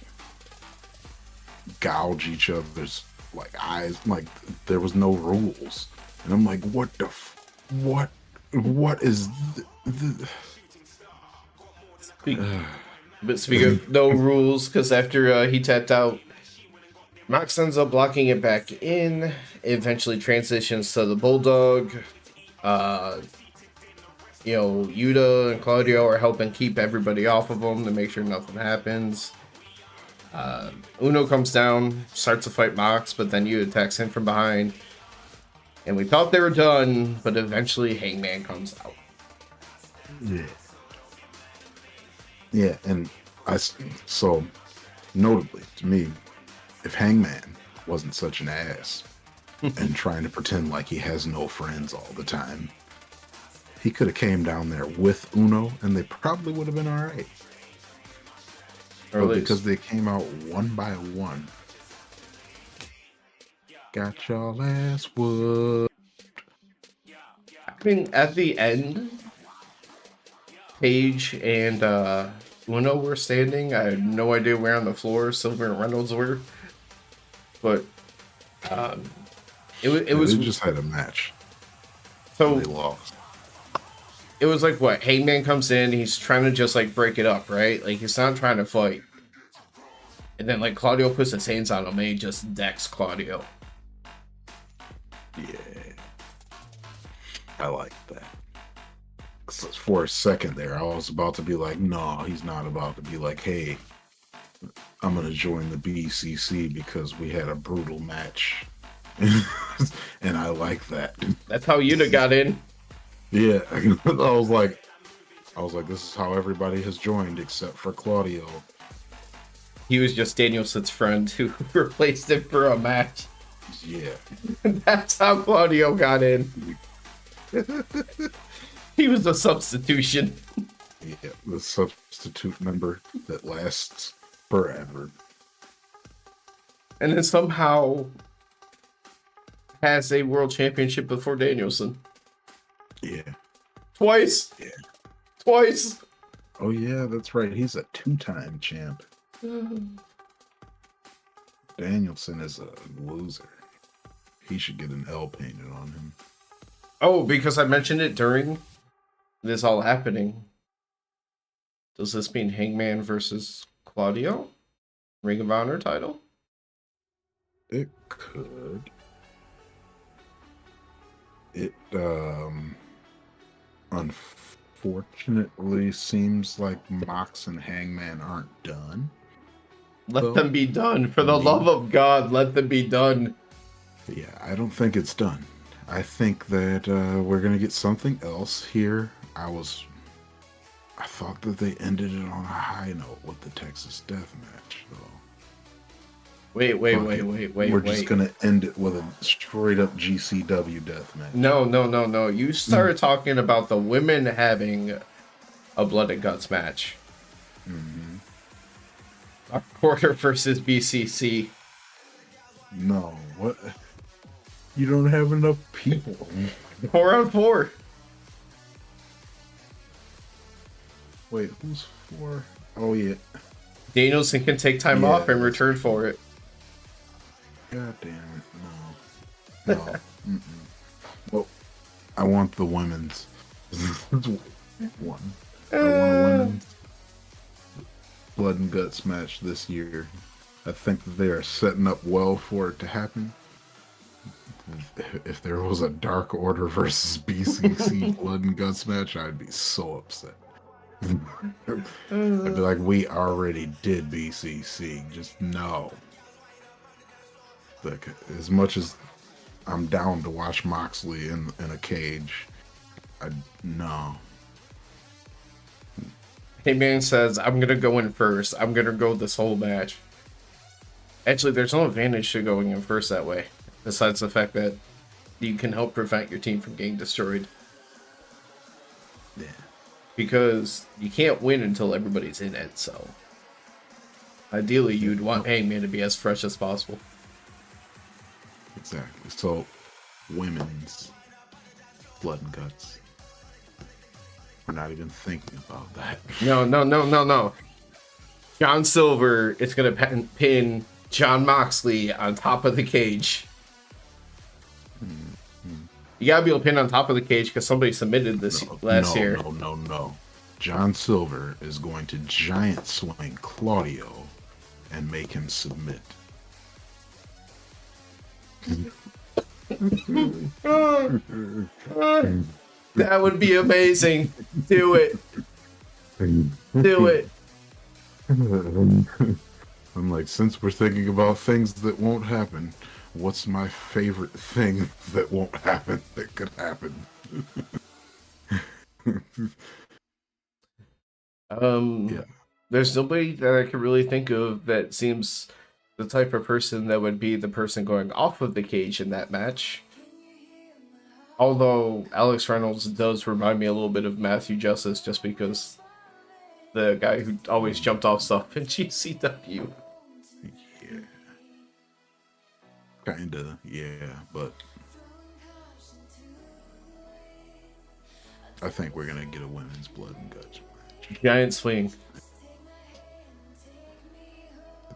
gouge each other's like eyes, like there was no rules, and I'm like, what is But speaking of no rules, because after he tapped out, Mox ends up blocking it back in. It eventually transitions to the Bulldog. Yuta and Claudio are helping keep everybody off of him to make sure nothing happens. Uno comes down, starts to fight Mox, but then Yuta attacks him from behind. And we thought they were done, but eventually Hangman comes out. Yeah, and so notably to me, if Hangman wasn't such an ass and trying to pretend like he has no friends all the time, he could have came down there with Uno and they probably would have been all right. But because they came out one by one, got y'all ass whooped. I mean, at the end, Paige and Uno were standing. I had no idea where on the floor Silver and Reynolds were. But it was they just had a match. So they lost. It was like what? Hangman comes in, he's trying to just like break it up, right? Like he's not trying to fight. And then like Claudio puts his hands on him and he just decks Claudio. Yeah. I like that. For a second there, I was about to be like, no, he's not about to be like, hey, I'm going to join the BCC because we had a brutal match. And I like that. That's how Yuta got in. Yeah. I was like, this is how everybody has joined except for Claudio. He was just Danielson's friend who replaced him for a match. Yeah. That's how Claudio got in. He was a substitution. Yeah, the substitute member that lasts forever. And then somehow has a world championship before Danielson. Yeah. Twice. Yeah. Twice. Oh yeah, that's right. He's a 2-time champ. Danielson is a loser. He should get an L painted on him. Oh, because I mentioned it during this all happening. Does this mean Hangman versus Claudio? Ring of Honor title? It could. It unfortunately seems like Mox and Hangman aren't done. Let them be done. For the love of God, let them be done. Yeah, I don't think it's done. I think that we're going to get something else here. I thought that they ended it on a high note with the Texas Death Match. So, Wait. we're just gonna end it with a straight up GCW death match. No. You started talking about the women having a blood and guts match. Porter versus BCC. No, what? You don't have enough people. 4-on-4. Wait, who's 4? Oh yeah. Danielson can take time off and return for it. God damn it, no. No. Well, I want the women's. One. I want a women's blood and guts match this year. I think that they are setting up well for it to happen. If there was a Dark Order versus BCC blood and guts match, I'd be so upset. I'd be like, we already did BCC. Just no. Like, as much as I'm down to watch Moxley in a cage, no. Heyman says, I'm going to go in first. I'm going to go this whole match. Actually, there's no advantage to going in first that way, besides the fact that you can help prevent your team from getting destroyed. Yeah. Because you can't win until everybody's in it, so ideally you'd want Hangman to be as fresh as possible. Exactly. So, women's blood and guts. We're not even thinking about that. No. John Silver is going to pin John Moxley on top of the cage. You got to be able to pin on top of the cage because somebody submitted this last year. No. John Silver is going to giant swing Claudio and make him submit. That would be amazing. Do it. Do it. I'm like, since we're thinking about things that won't happen, what's my favorite thing that won't happen that could happen? Yeah. There's nobody that I can really think of that seems the type of person that would be the person going off of the cage in that match. Although Alex Reynolds does remind me a little bit of Matthew Justice just because the guy who always jumped off stuff in GCW. Yeah. Kinda, yeah, but I think we're gonna get a women's blood and guts match. Giant swing.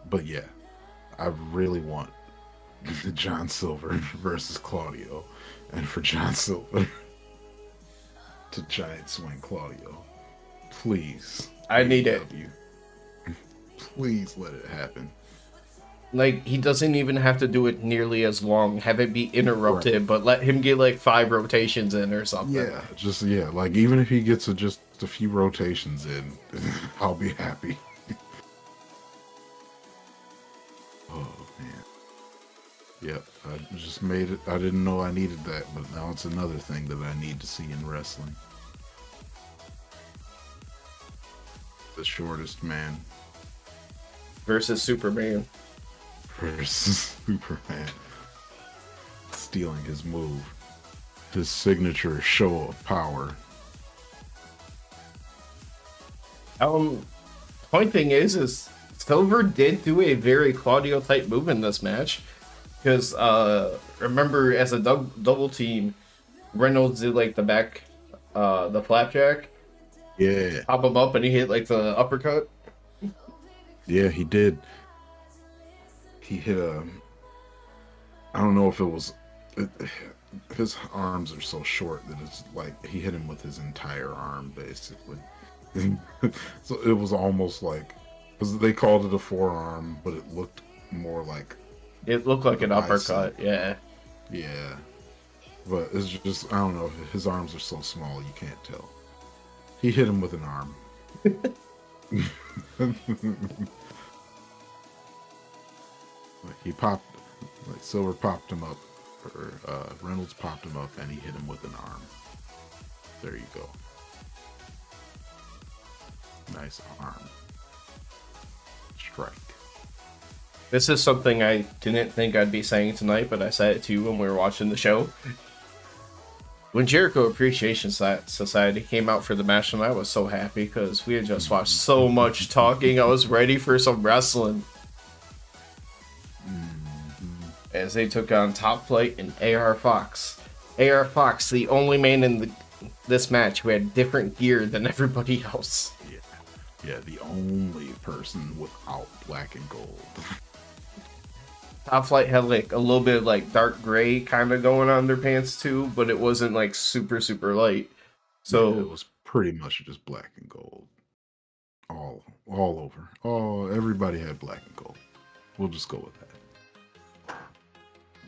But yeah, I really want the John Silver versus Claudio, and for John Silver to giant swing Claudio. Please. I need it. Please let it happen. Like, he doesn't even have to do it nearly as long. Have it be interrupted, but let him get like 5 rotations in or something. Yeah, like even if he gets just a few rotations in, I'll be happy. Oh man. Yep, I just made it. I didn't know I needed that, but now it's another thing that I need to see in wrestling. The shortest man versus Superman. Versus Superman. Stealing his move. His signature show of power. Point thing is Silver did do a very Claudio type move in this match. Because remember, as a double team, Reynolds did like the back, the flapjack. Yeah. Pop him up and he hit like the uppercut. Yeah, he did. He hit I don't know if it was. His arms are so short that it's like he hit him with his entire arm, basically. So it was almost like, because they called it a forearm, but it looked more like. It looked like an uppercut, yeah. Yeah. But it's just, I don't know, his arms are so small, you can't tell. He hit him with an arm. He popped, like Silver popped him up, or Reynolds popped him up, and he hit him with an arm. There you go. Nice arm. Strike. This is something I didn't think I'd be saying tonight, but I said it to you when we were watching the show. When Jericho Appreciation Society came out for the match, and I was so happy because we had just watched so much talking. I was ready for some wrestling. As they took on Top Flight and AR Fox. AR Fox, the only man in this match who had different gear than everybody else. Yeah, the only person without black and gold. Top Flight had like a little bit of like dark gray kind of going on their pants too, but it wasn't like super light. So yeah, it was pretty much just black and gold, all over. Oh, everybody had black and gold. We'll just go with that.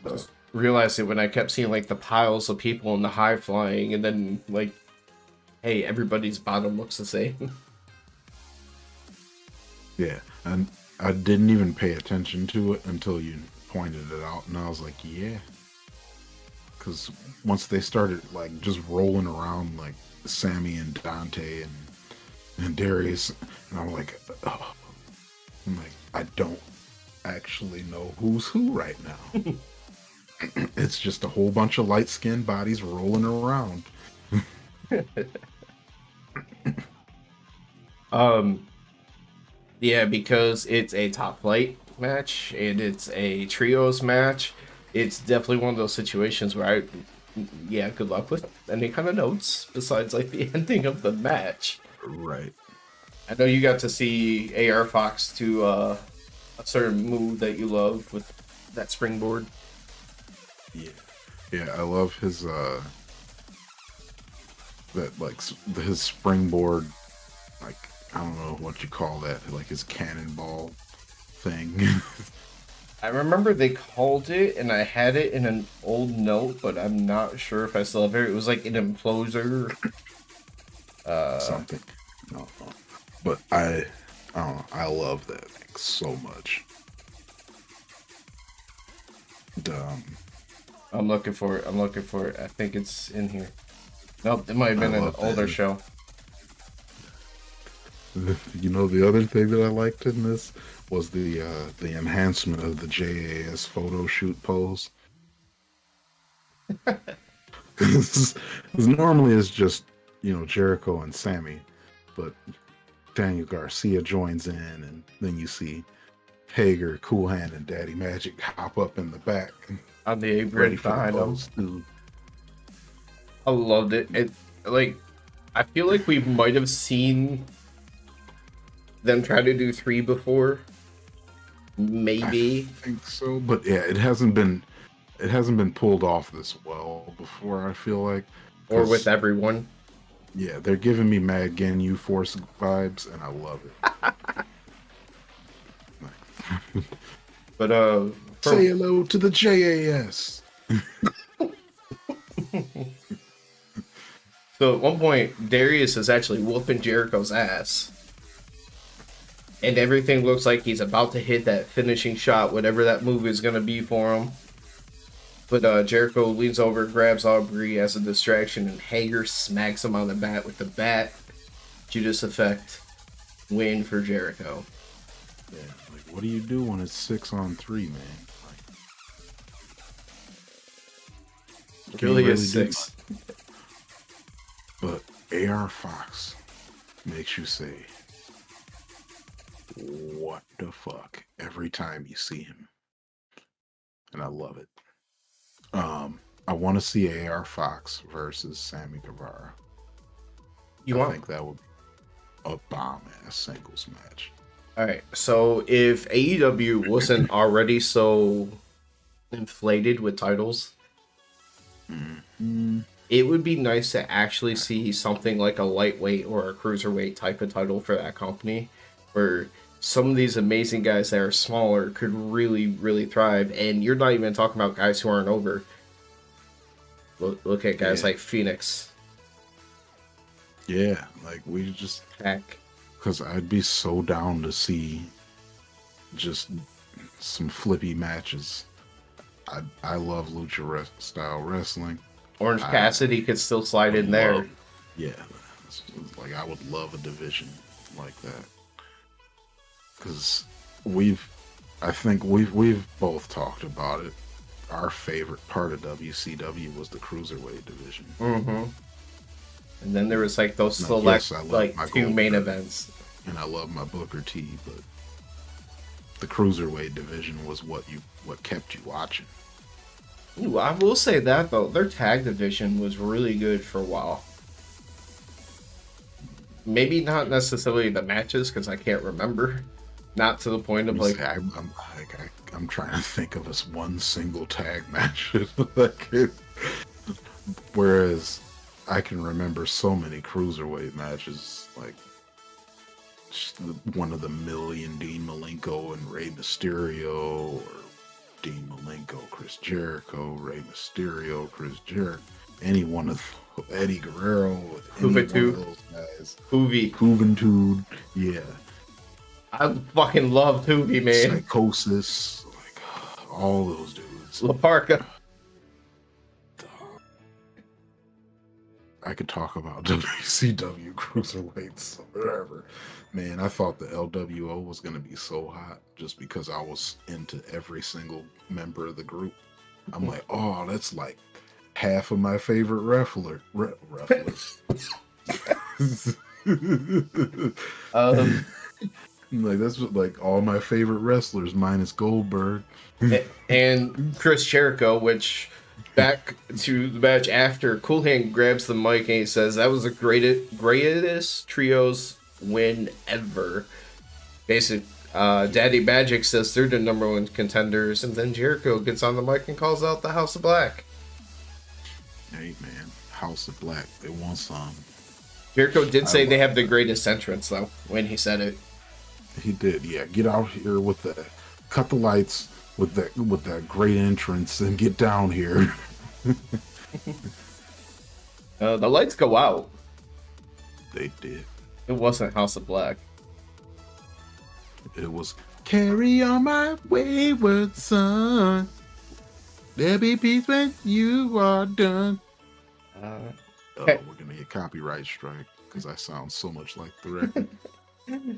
Just realized it when I kept seeing like the piles of people in the high flying, and then like, hey, everybody's bottom looks the same. Yeah, and I didn't even pay attention to it until you pointed it out, and I was like, yeah. Because once they started, like, just rolling around, like, Sammy and Dante and Darius, and I'm like, oh. I'm like, I don't actually know who's who right now. It's just a whole bunch of light-skinned bodies rolling around. Yeah, because it's a Top Flight match and it's a trios match. It's definitely one of those situations where good luck with any kind of notes besides like the ending of the match. Right. I know you got to see AR Fox do a certain move that you love with that springboard. Yeah, I love his his springboard, like, I don't know what you call that, like his cannonball thing. I remember they called it, and I had it in an old note, but I'm not sure if I still have it. It was like an imploser. Something. No. But I don't know, I love that thing so much. I'm looking for it. I think it's in here. Nope, it might have been an older show. You know, the other thing that I liked in this was the enhancement of the JAS photo shoot pose. Because normally it's just, you know, Jericho and Sammy, but Daniel Garcia joins in, and then you see Hager, Cool Hand, and Daddy Magic hop up in the back On the apron behind him. I loved it. I feel like we might have seen them try to do 3 before. Maybe. I think so, but yeah, it hasn't been pulled off this well before, I feel like. Or with everyone. Yeah, they're giving me Mad Ginyu Force vibes, and I love it. But say hello to the JAS. So at one point, Darius is actually whooping Jericho's ass. And everything looks like he's about to hit that finishing shot, whatever that move is going to be for him. But Jericho leans over, grabs Aubrey as a distraction, and Hager smacks him on the bat with the bat. Judas effect. Win for Jericho. Yeah, like, what do you do when it's 6-on-3, man? It really is 6. But AR Fox makes you say, what the fuck, every time you see him. And I love it. I want to see AR Fox versus Sammy Guevara. I think that would be a bomb-ass singles match. Alright, so if AEW wasn't already so inflated with titles, it would be nice to actually see something like a lightweight or a cruiserweight type of title for that company, where some of these amazing guys that are smaller could really thrive. And you're not even talking about guys who aren't over. Look at guys like Phoenix. Yeah, like we just... Heck. Because I'd be so down to see just some flippy matches. I love lucha style wrestling. Orange Cassidy could still slide in there. Yeah, like I would love a division like that. Because we've I think we've both talked about it. Our favorite part of WCW was the cruiserweight division. Mm-hmm. And then there was like those Now, select yes, I love like my two main Goldberg, events. and I love my Booker T, but the cruiserweight division was what kept you watching. Ooh, I will say that though, their tag division was really good for a while. Maybe not necessarily the matches because I can't remember. Not to the point of like, I'm trying to think of us one single tag match. Like whereas I can remember so many cruiserweight matches, like one of the million Dean Malenko and Rey Mysterio, or Dean Malenko, Chris Jericho, Rey Mysterio, Chris Jericho, any one of Eddie Guerrero, with any one of those guys. Juventud, yeah. I fucking love Hoovy, man. Psychosis, like all those dudes. La Parca. I could talk about WCW cruiserweights forever. Man, I thought the LWO was going to be so hot just because I was into every single member of the group. I'm like, oh, that's like half of my favorite wrestlers. Like that's like all my favorite wrestlers minus Goldberg and Chris Jericho, which back to the match after, Cool Hand grabs the mic and he says that was the greatest trios win ever. Basically, Daddy Magic says they're the number one contenders, and then Jericho gets on the mic and calls out the House of Black. Hey man, House of Black, they want some. Jericho did say they have the greatest entrance though when he said it. He did, yeah. Get out here with the cut the lights with that great entrance and get down here. The lights go out. They did. It wasn't House of Black. It was carry on my wayward son. There'll be peace when you are done. Okay. We're gonna get copyright strike because I sound so much like the record.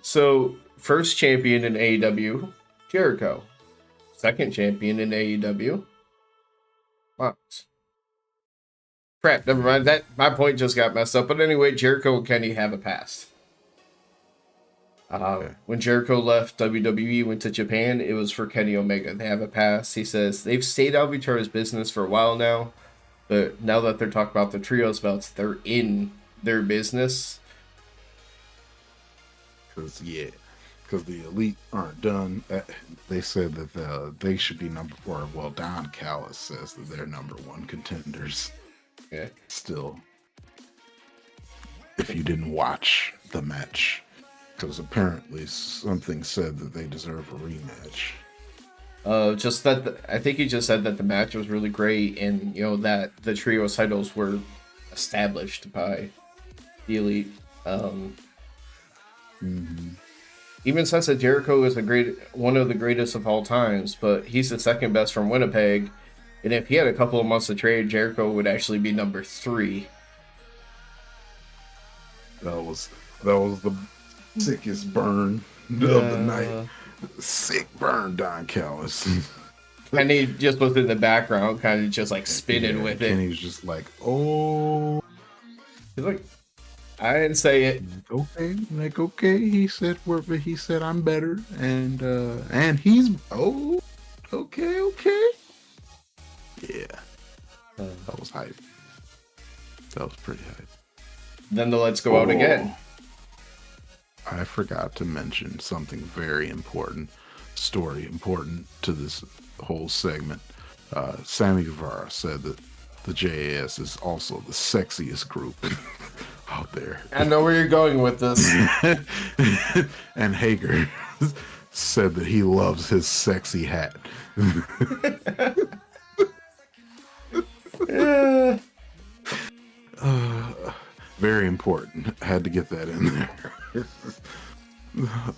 So, first champion in AEW, Jericho. Second champion in AEW, Fox. Crap, never mind. That my point just got messed up. But anyway, Jericho and Kenny have a past. When Jericho left WWE, went to Japan, it was for Kenny Omega. They have a past. He says they've stayed out of each other's business for a while now, but now that they're talking about the trios belts, they're in their business. Because the Elite aren't done. They said that they should be number 4. Well, Don Callis says that they're number 1 contenders. Yeah. Still, if you didn't watch the match, because apparently something said that they deserve a rematch. Just that I think he just said that the match was really great, and that the trio titles were established by the Elite. Even says that Jericho is one of the greatest of all times, but he's the second best from Winnipeg. And if he had a couple of months to trade, Jericho would actually be number 3. That was the sickest burn of the night. Sick burn, Don Callis. And he just was in the background, kind of just like spinning with it. And he was just like, oh. He's like, I didn't say it. Okay. He said I'm better, and he's okay. Yeah, that was hype. That was pretty hype. Then the lights go out again. I forgot to mention something very important to this whole segment. Sammy Guevara said that the JAS is also the sexiest group out there. I know where you're going with this. And Hager said that he loves his sexy hat. Yeah. Very important. Had to get that in there.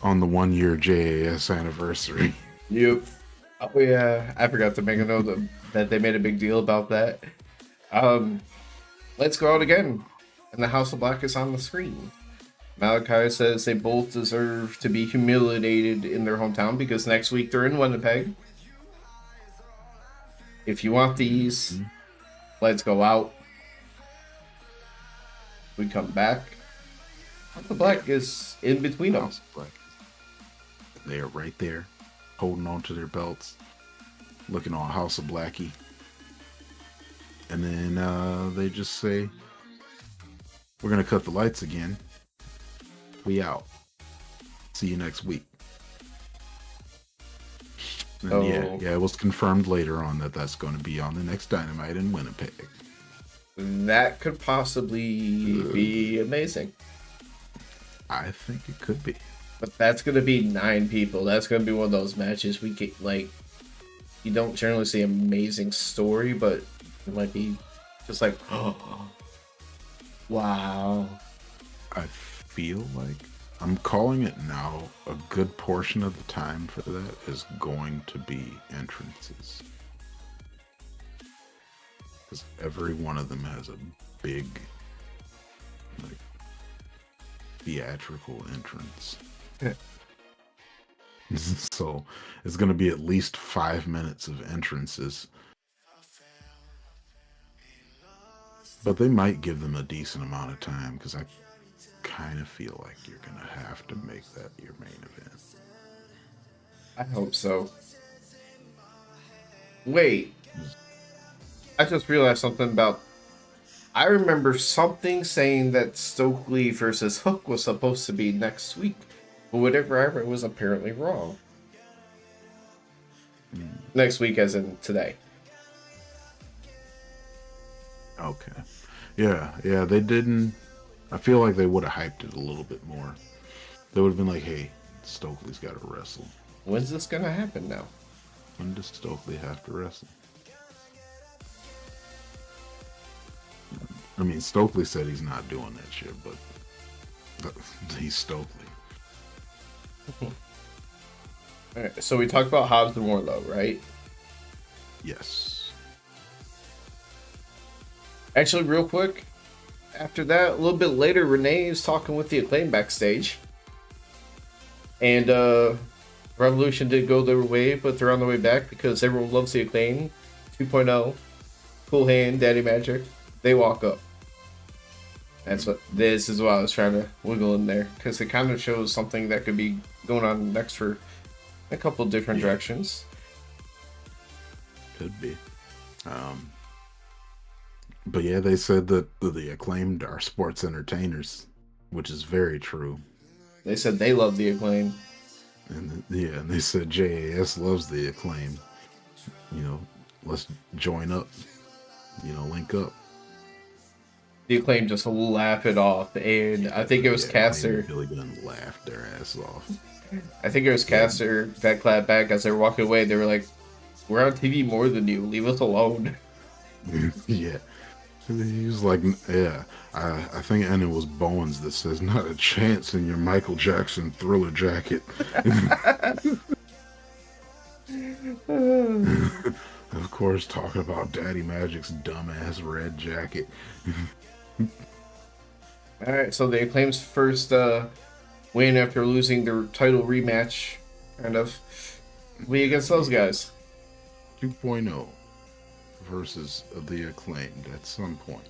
On the 1-year JAS anniversary. Yep. Oh yeah, I forgot to make a note that they made a big deal about that. Let's go out again. And the House of Black is on the screen. Malachi says they both deserve to be humiliated in their hometown because next week they're in Winnipeg. If you want these, let's go out. We come back. House of Black is in between them. They are right there, holding on to their belts, looking all House of Blackie. And then they just say, we're going to cut the lights again. We out. See you next week. And yeah, it was confirmed later on that that's going to be on the next Dynamite in Winnipeg. That could possibly be amazing. I think it could be. But that's going to be 9 people. That's going to be one of those matches we get, like, you don't generally see amazing story, but it might be just like, oh, wow. I feel like I'm calling it now. A good portion of the time for that is going to be entrances. Because every one of them has a big, like, theatrical entrance. So it's going to be at least 5 minutes of entrances. But they might give them a decent amount of time because I kind of feel like you're going to have to make that your main event. I hope so. Wait. I just realized something about... I remember something saying that Stokely versus Hook was supposed to be next week. But whatever I read was apparently wrong. Next week as in today. Okay. Yeah, they didn't... I feel like they would have hyped it a little bit more. They would have been like, hey, Stokely's got to wrestle. When's this going to happen now? When does Stokely have to wrestle? I mean, Stokely said he's not doing that shit, but he's Stokely. Alright, so we talked about Hobbs and Wardlow, right? Yes. Actually, real quick, after that, a little bit later, Renee is talking with the Acclaim backstage. And Revolution did go their way, but they're on the way back because everyone loves the Acclaim 2.0. Cool Hand, Daddy Magic. They walk up. This is what I was trying to wiggle in there, because it kind of shows something that could be going on next for a couple different directions. Could be. But yeah, they said that the Acclaimed are sports entertainers, which is very true. They said they love the Acclaim. And they said JAS loves the Acclaim. You know, let's join up. You know, link up. The Acclaim just laugh it off, and I think it was Caster. Billy Gunn laughed their ass off. I think it was Caster that clapped back as they were walking away. They were like, "We're on TV more than you. Leave us alone." Yeah. He was like, yeah, I think, and it was Bowens that says, not a chance in your Michael Jackson Thriller jacket. Of course, talking about Daddy Magic's dumbass red jacket. Alright, so the Acclaim's first win after losing their title rematch, kind of. We against those guys. 2.0 versus the Acclaimed at some point.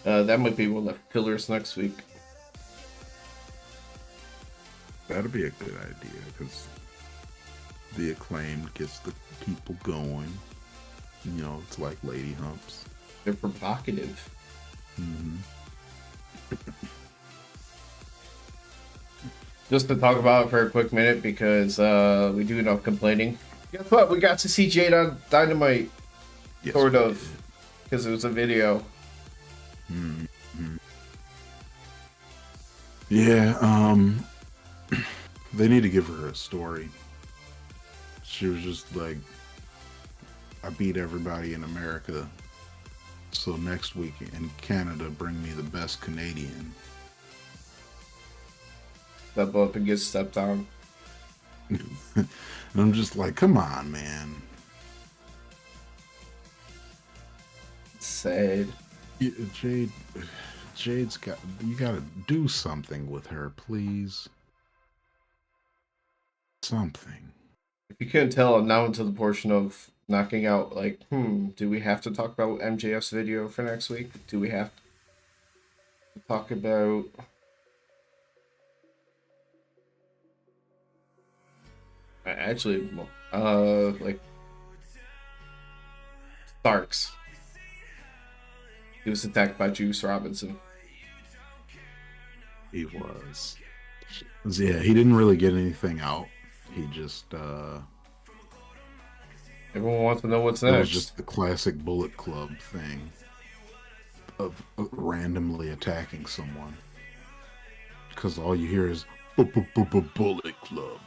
That might be one of the pillars next week. That'd be a good idea, because the Acclaimed gets the people going. You know, it's like lady humps. They're provocative. Mm-hmm. Just to talk about it for a quick minute, because we do enough complaining. Guess what? We got to see Jade on Dynamite. Yes, sort of. Because it was a video. Mm-hmm. Yeah, they need to give her a story. She was just like, I beat everybody in America, so next week in Canada, bring me the best Canadian. Step up and get stepped on. And I'm just like, come on, man. Sad. Yeah, Jade you gotta do something with her, please. Something. If you couldn't tell, I'm now into the portion of knocking out, like, do we have to talk about MJF's video for next week? Do we have to talk about... Actually, like, Starks. He was attacked by Juice Robinson. He was. Yeah, he didn't really get anything out. He just, Everyone wants to know what's it next. was just the classic Bullet Club thing of randomly attacking someone. Because all you hear is Bullet Club.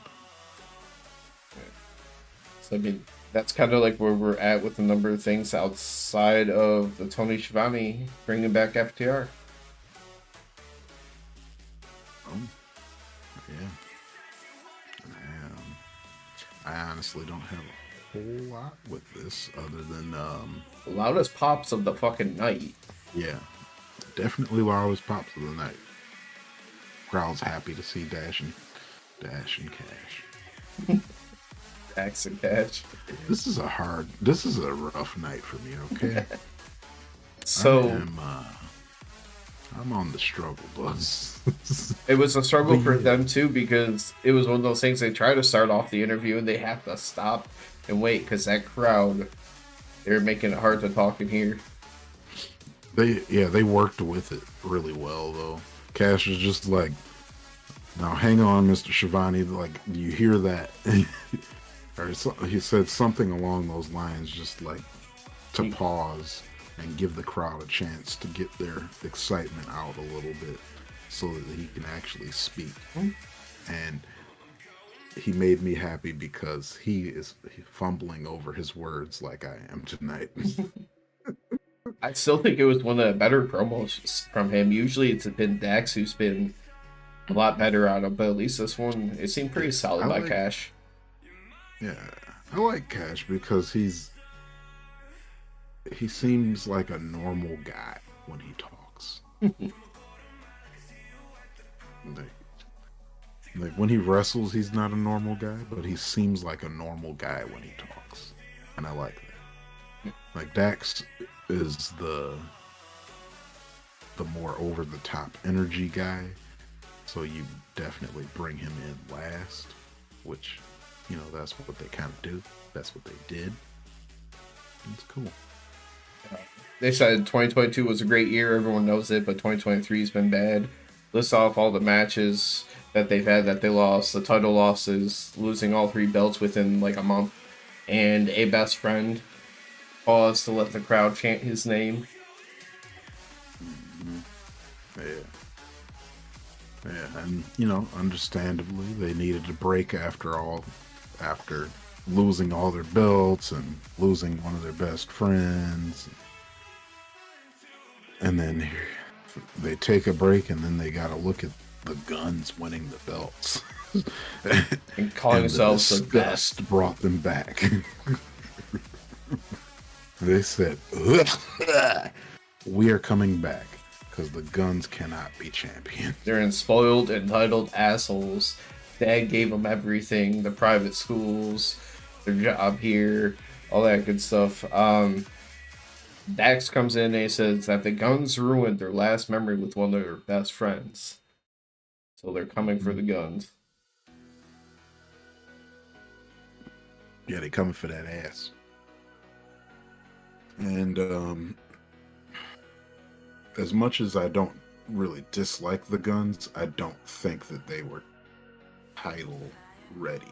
So, I mean, that's kind of like where we're at with a number of things outside of the Tony Schiavone bringing back FTR. Oh, yeah. I honestly don't have a whole lot with this other than Loudest pops of the fucking night. yeah, definitely loudest pops of the night. Crowd's happy to see Dash and Cash. Dax and Cash. This is a rough night for me. Okay, So I'm on the struggle bus. it was a struggle for them too, because it was one of those things they try to start off the interview and they have to stop and wait because that crowd, they're making it hard to talk in here. They worked with it really well though. Cash was just like, now hang on, Mr. Schiavone, like, do you hear that? Or he said something along those lines, just like to pause and give the crowd a chance to get their excitement out a little bit so that he can actually speak. And he made me happy because he is fumbling over his words like I am tonight. I still think it was one of the better promos from him. Usually it's been Dax who's been a lot better out of, but at least this one, it seemed pretty solid by Cash. Yeah, I like Cash because he seems like a normal guy when he talks. like when he wrestles, he's not a normal guy, but he seems like a normal guy when he talks, and I like that. Like Dax is the more over the top energy guy, so you definitely bring him in last, which, you know, that's what they kind of do. That's what they did. It's cool. They said 2022 was a great year. Everyone knows it, but 2023 has been bad. List off all the matches that they've had that they lost, the title losses, losing all 3 belts within like a month, and a best friend paused to let the crowd chant his name. Yeah, and you know, understandably, they needed a break after losing all their belts and losing one of their best friends. And then they take a break, and then they got to look at the Guns winning the belts. And calling themselves the best brought them back. They said, we are coming back because the Guns cannot be champions. They're spoiled, entitled assholes. Dad gave them everything, the private schools, their job here, all that good stuff. Dax comes in and he says that the Guns ruined their last memory with one of their best friends. So they're coming for the Guns. Yeah, they coming for that ass. And as much as I don't really dislike the Guns, I don't think that they were title ready.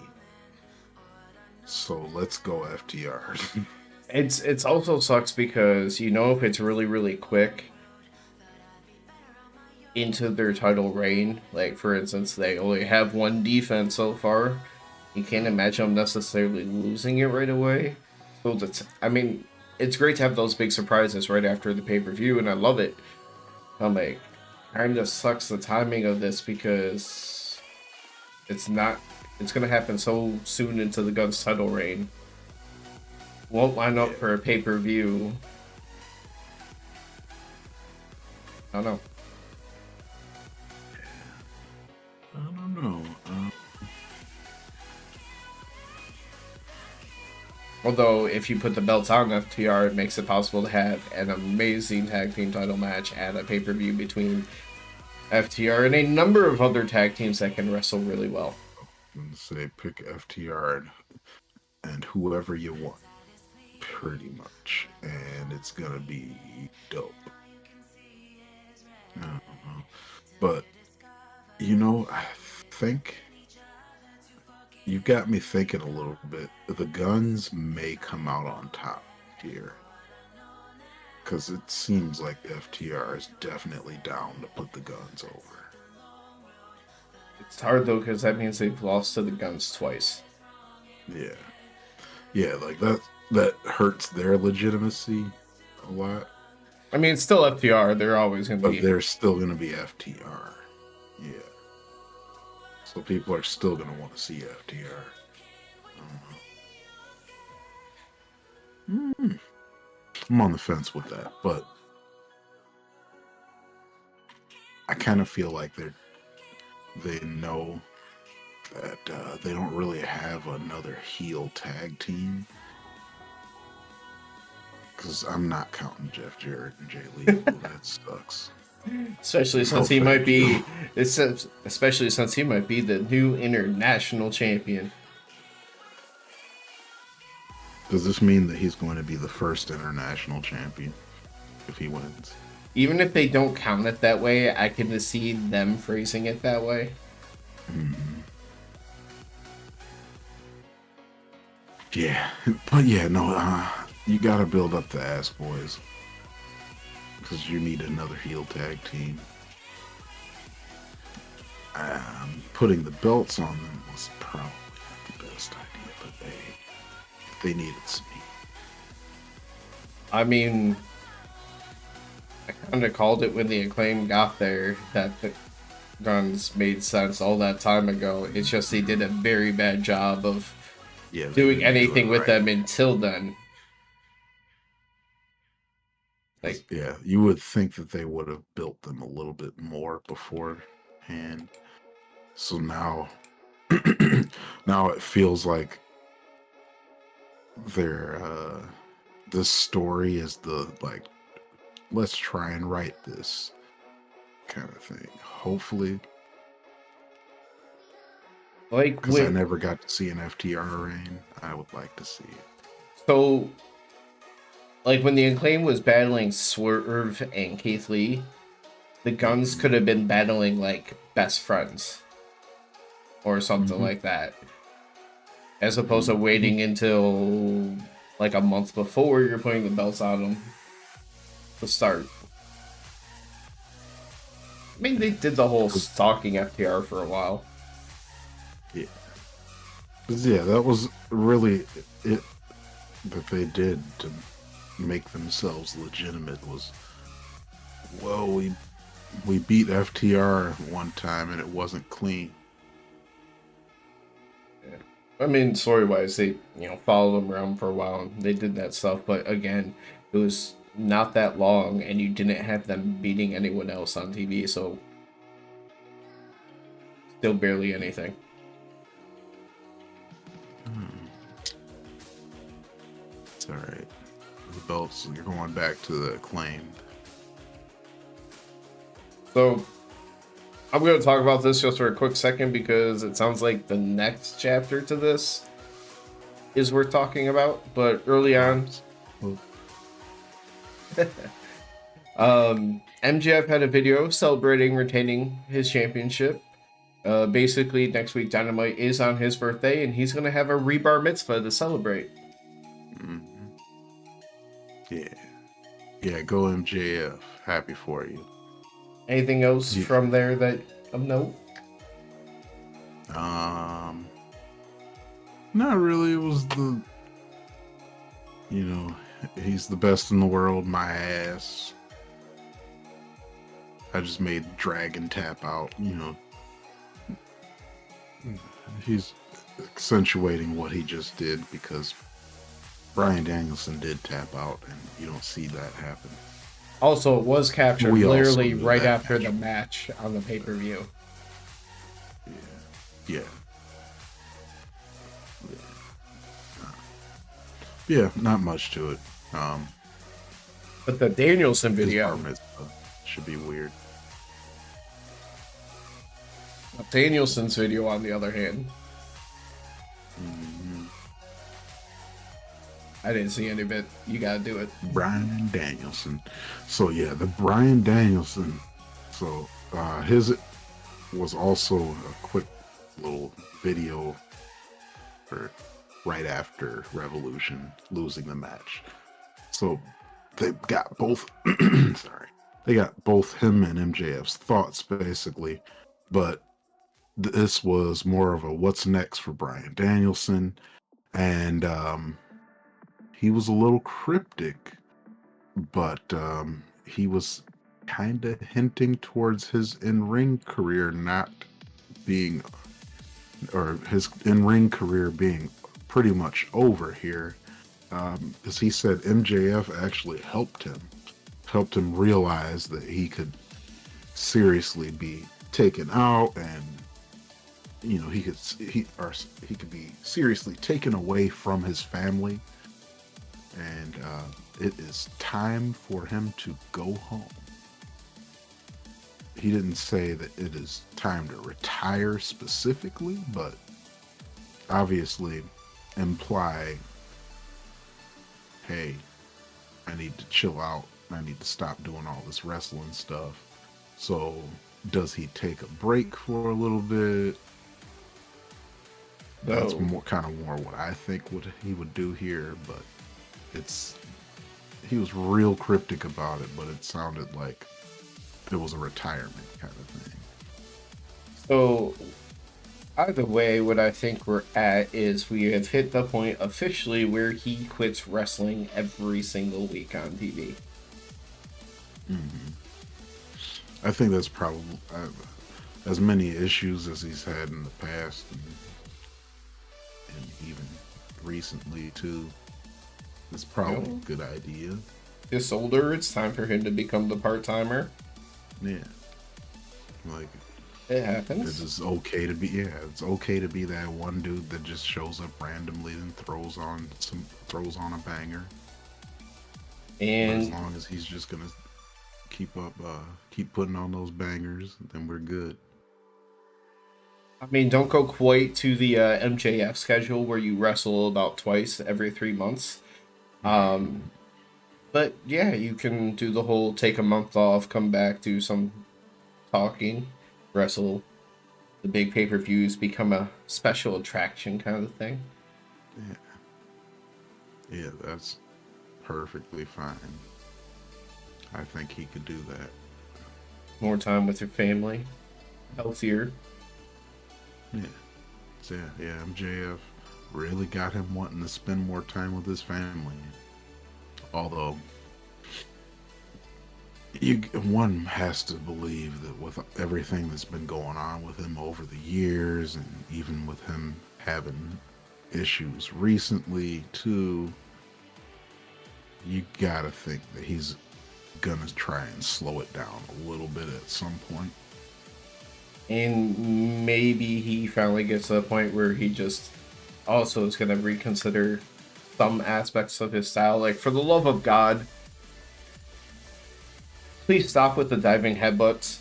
So let's go FTR. It's also sucks because, you know, if it's really, really quick into their title reign, like for instance, they only have 1 defense so far, you can't imagine them necessarily losing it right away. So I mean, it's great to have those big surprises right after the pay-per-view, and I love it. I'm like, kind of sucks the timing of this because it's gonna happen so soon into the Guns title reign. Won't line up for a pay-per-view. I don't know. know. Although, if you put the belts on FTR, it makes it possible to have an amazing tag team title match at a pay-per-view between FTR and a number of other tag teams that can wrestle really well. I'm gonna say pick FTR and whoever you want, pretty much, and it's gonna be dope. I don't know. But I think you got me thinking a little bit. The Guns may come out on top here. Because it seems like FTR is definitely down to put the Guns over. It's hard though, because that means they've lost to the Guns twice. Yeah. Yeah, like that hurts their legitimacy a lot. I mean, it's still FTR. They're always going to be. But they're still going to be FTR. Yeah. So people are still going to want to see FTR. I'm on the fence with that, but I kind of feel like they know that they don't really have another heel tag team. Because I'm not counting Jeff Jarrett and Jay Lethal. That sucks. Especially since he might be, especially since he might be the new international champion. Does this mean that he's going to be the first international champion if he wins? Even if they don't count it that way, I can see them phrasing it that way. Mm-hmm. Yeah, but yeah, no, you gotta build up the ass boys. Because you need another heel tag team. Putting the belts on them was probably not the best idea, but they needed some heat. I mean, I kind of called it when the Acclaim got there that the Guns made sense all that time ago. It's just they did a very bad job of doing anything with them until then. Like, yeah, you would think that they would have built them a little bit more beforehand. So now, now it feels like this story is the let's try and write this kind of thing. Hopefully, because I never got to see an FTR reign, I would like to see it. So, like when the Acclaim was battling Swerve and Keith Lee, the Guns could have been battling like best friends or something like that, as opposed to waiting until like a month before you're putting the belts on them to start. I mean, they did the whole stalking FTR for a while. Yeah. Yeah, that was really it that they did to make themselves legitimate was, well, we beat FTR one time and it wasn't clean. Yeah. I mean, story-wise, they followed them around for a while and they did that stuff, but again, it was not that long and you didn't have them beating anyone else on TV, so still barely anything. It's alright. The belts, you're going back to the Acclaimed. So, I'm going to talk about this just for a quick second because it sounds like the next chapter to this is worth talking about. But early on, MJF had a video celebrating retaining his championship. Basically, next week Dynamite is on his birthday, and he's going to have a rebar mitzvah to celebrate. Yeah, go MJF. Happy for you. Anything else from there that of note? Not really. It was he's the best in the world, my ass. I just made Dragon tap out, He's accentuating what he just did because Bryan Danielson did tap out, and you don't see that happen. Also, it was captured literally right after the match on the pay-per-view. Yeah. Yeah. Yeah, not much to it. But the Danielson His video, bar mitzvah should be weird. Danielson's video, on the other hand, I didn't see any of it. You gotta do it. Bryan Danielson. So yeah, the Bryan Danielson. So his was also a quick little video for right after Revolution losing the match. So they got both sorry. They got both him and MJF's thoughts basically, but this was more of a what's next for Bryan Danielson, and he was a little cryptic, but he was kind of hinting towards his in-ring career not being, or his in-ring career being pretty much over here. As he said, MJF actually helped him realize that he could seriously be taken out, and he could be seriously taken away from his family, and it is time for him to go home. He didn't say that it is time to retire specifically, but obviously imply, hey, I need to chill out. I need to stop doing all this wrestling stuff. So does he take a break for a little bit? That's more what I think he would do here, but he was real cryptic about it, but it sounded like it was a retirement kind of thing. So either way, what I think we're at is we have hit the point officially where he quits wrestling every single week on TV. I think that's probably as many issues as he's had in the past, and even recently too. It's probably a good idea. This older, it's time for him to become the part-timer. Yeah, like it happens. It's okay to be. Yeah, it's okay to be that one dude that just shows up randomly and throws on a banger. And but as long as he's just gonna keep putting on those bangers, then we're good. I mean, don't go quite to the MJF schedule where you wrestle about twice every 3 months. But yeah, you can do the whole take a month off, come back, do some talking, wrestle the big pay-per-views, become a special attraction kind of thing. Yeah, that's perfectly fine. I think he could do that. More time with your family, healthier. Yeah, MJF really got him wanting to spend more time with his family. Although, one has to believe that with everything that's been going on with him over the years, and even with him having issues recently too, you gotta think that he's gonna try and slow it down a little bit at some point. And maybe he finally gets to the point where he just also is going to reconsider some aspects of his style. Like, for the love of God, please stop with the diving headbutts.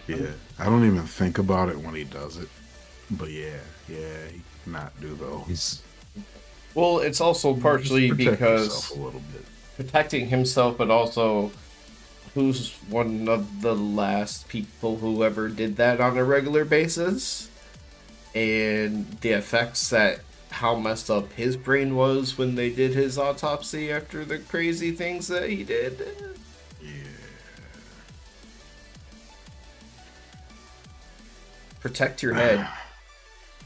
Yeah, I don't even think about it when he does it. But yeah, he cannot do those. Well, it's also partially because a little bit. Protecting himself, but also who's one of the last people who ever did that on a regular basis, and the effects that how messed up his brain was when they did his autopsy after the crazy things that he did. Yeah. Protect your head,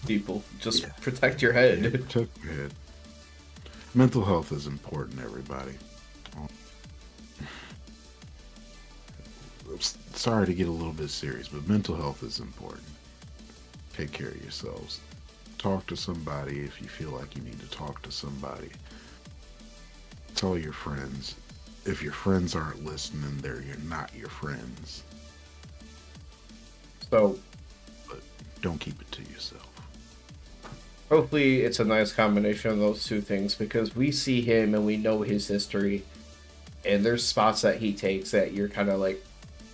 people. Just protect your head. Yeah, protect your head. Mental health is important, everybody. Sorry to get a little bit serious, but mental health is important. Take care of yourselves. Talk to somebody if you feel like you need to talk to somebody. Tell your friends. if your friends aren't listening, you're not your friends. So, but don't keep it to yourself. Hopefully, it's a nice combination of those two things because we see him and we know his history, and there's spots that he takes that you're kind of like,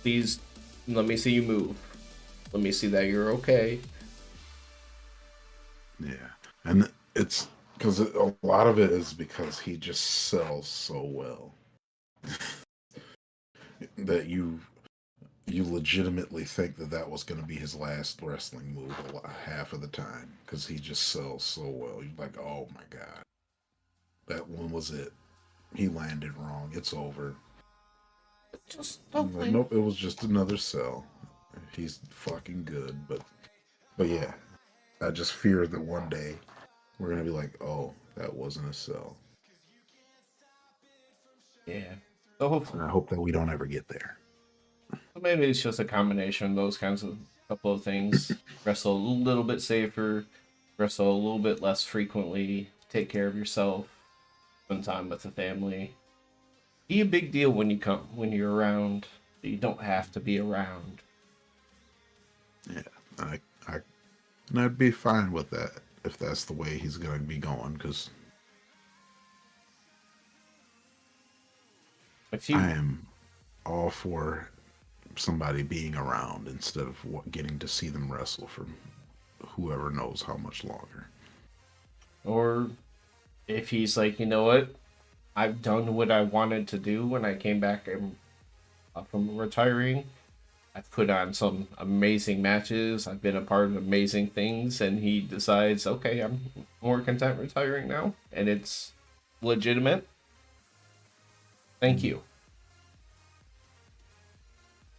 please, let me see you move. Let me see that you're okay. Yeah, and it's because a lot of it is because he just sells so well that you legitimately think that was going to be his last wrestling move half of the time because he just sells so well. You're like, oh my god, that one was it. He landed wrong. It's over. Just like, nope, it was just another sell. He's fucking good, but yeah, I just fear that one day we're gonna be like, oh, that wasn't a sell. Yeah. So hopefully, and I hope that we don't ever get there. Maybe it's just a combination of those kinds of couple of things. Wrestle a little bit safer, wrestle a little bit less frequently, take care of yourself, spend time with the family. Be a big deal when you're around. You don't have to be around. Yeah, and I'd be fine with that if that's the way he's going to be going, because I am all for somebody being around instead of getting to see them wrestle for whoever knows how much longer. Or if he's like, you know what, I've done what I wanted to do when I came back from retiring. I've put on some amazing matches. I've been a part of amazing things, and he decides, okay, I'm more content retiring now, and it's legitimate. Thank you.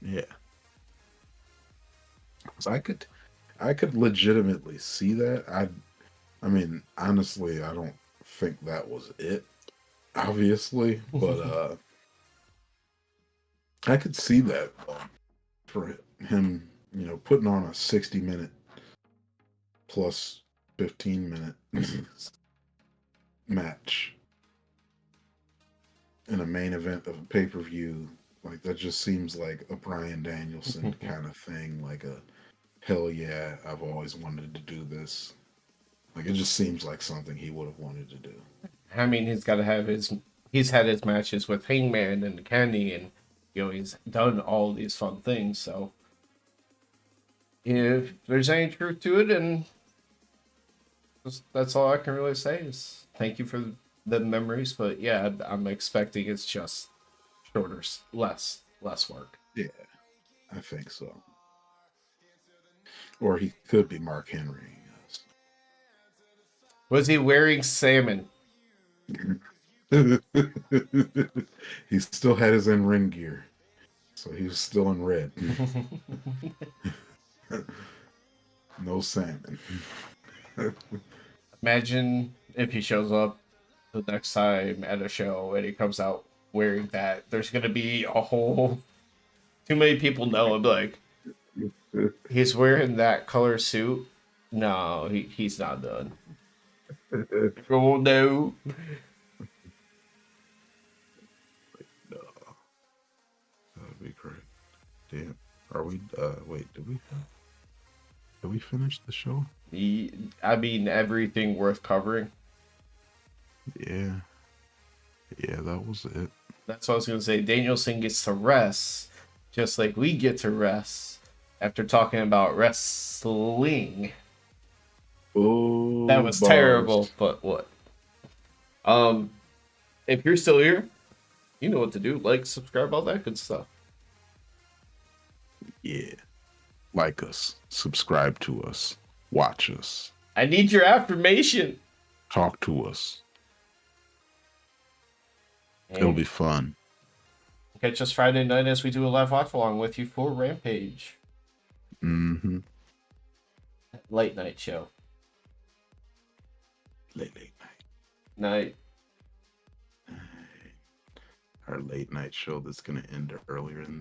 Yeah. So I could legitimately see that. I mean, honestly, I don't think that was it, obviously, but I could see that for him, putting on a 60-minute plus 15-minute match in a main event of a pay-per-view. Like, that just seems like a Bryan Danielson kind of thing, like a hell yeah, I've always wanted to do this. Like, it just seems like something he would have wanted to do. I mean, he's had his matches with Hangman and Kenny, and he's done all these fun things. So if there's any truth to it, and that's all I can really say is thank you for the memories. But yeah, I'm expecting it's just shorter, less work. Yeah, I think so. Or he could be Mark Henry. Was he wearing salmon? He still had his in-ring gear, so he was still in red. No salmon. Imagine if he shows up the next time at a show and he comes out wearing that. There's gonna be a whole too many people know. I'm like, he's wearing that color suit. No, he's not done. Oh no. No, that'd be great. Damn. Are we? Wait. Did we finish the show? I mean, everything worth covering. Yeah. Yeah, that was it. That's what I was gonna say. Danielson gets to rest, just like we get to rest after talking about wrestling. Oh, That was bars. terrible, but what? If you're still here, you know what to do. Like, subscribe, all that good stuff. Yeah. Like us, subscribe to us, watch us. I need your affirmation. Talk to us. It'll be fun. Catch us Friday night as we do a live watch along with you for Rampage. Mm-hmm. Late night show. Late night. Our late night show that's going to end earlier than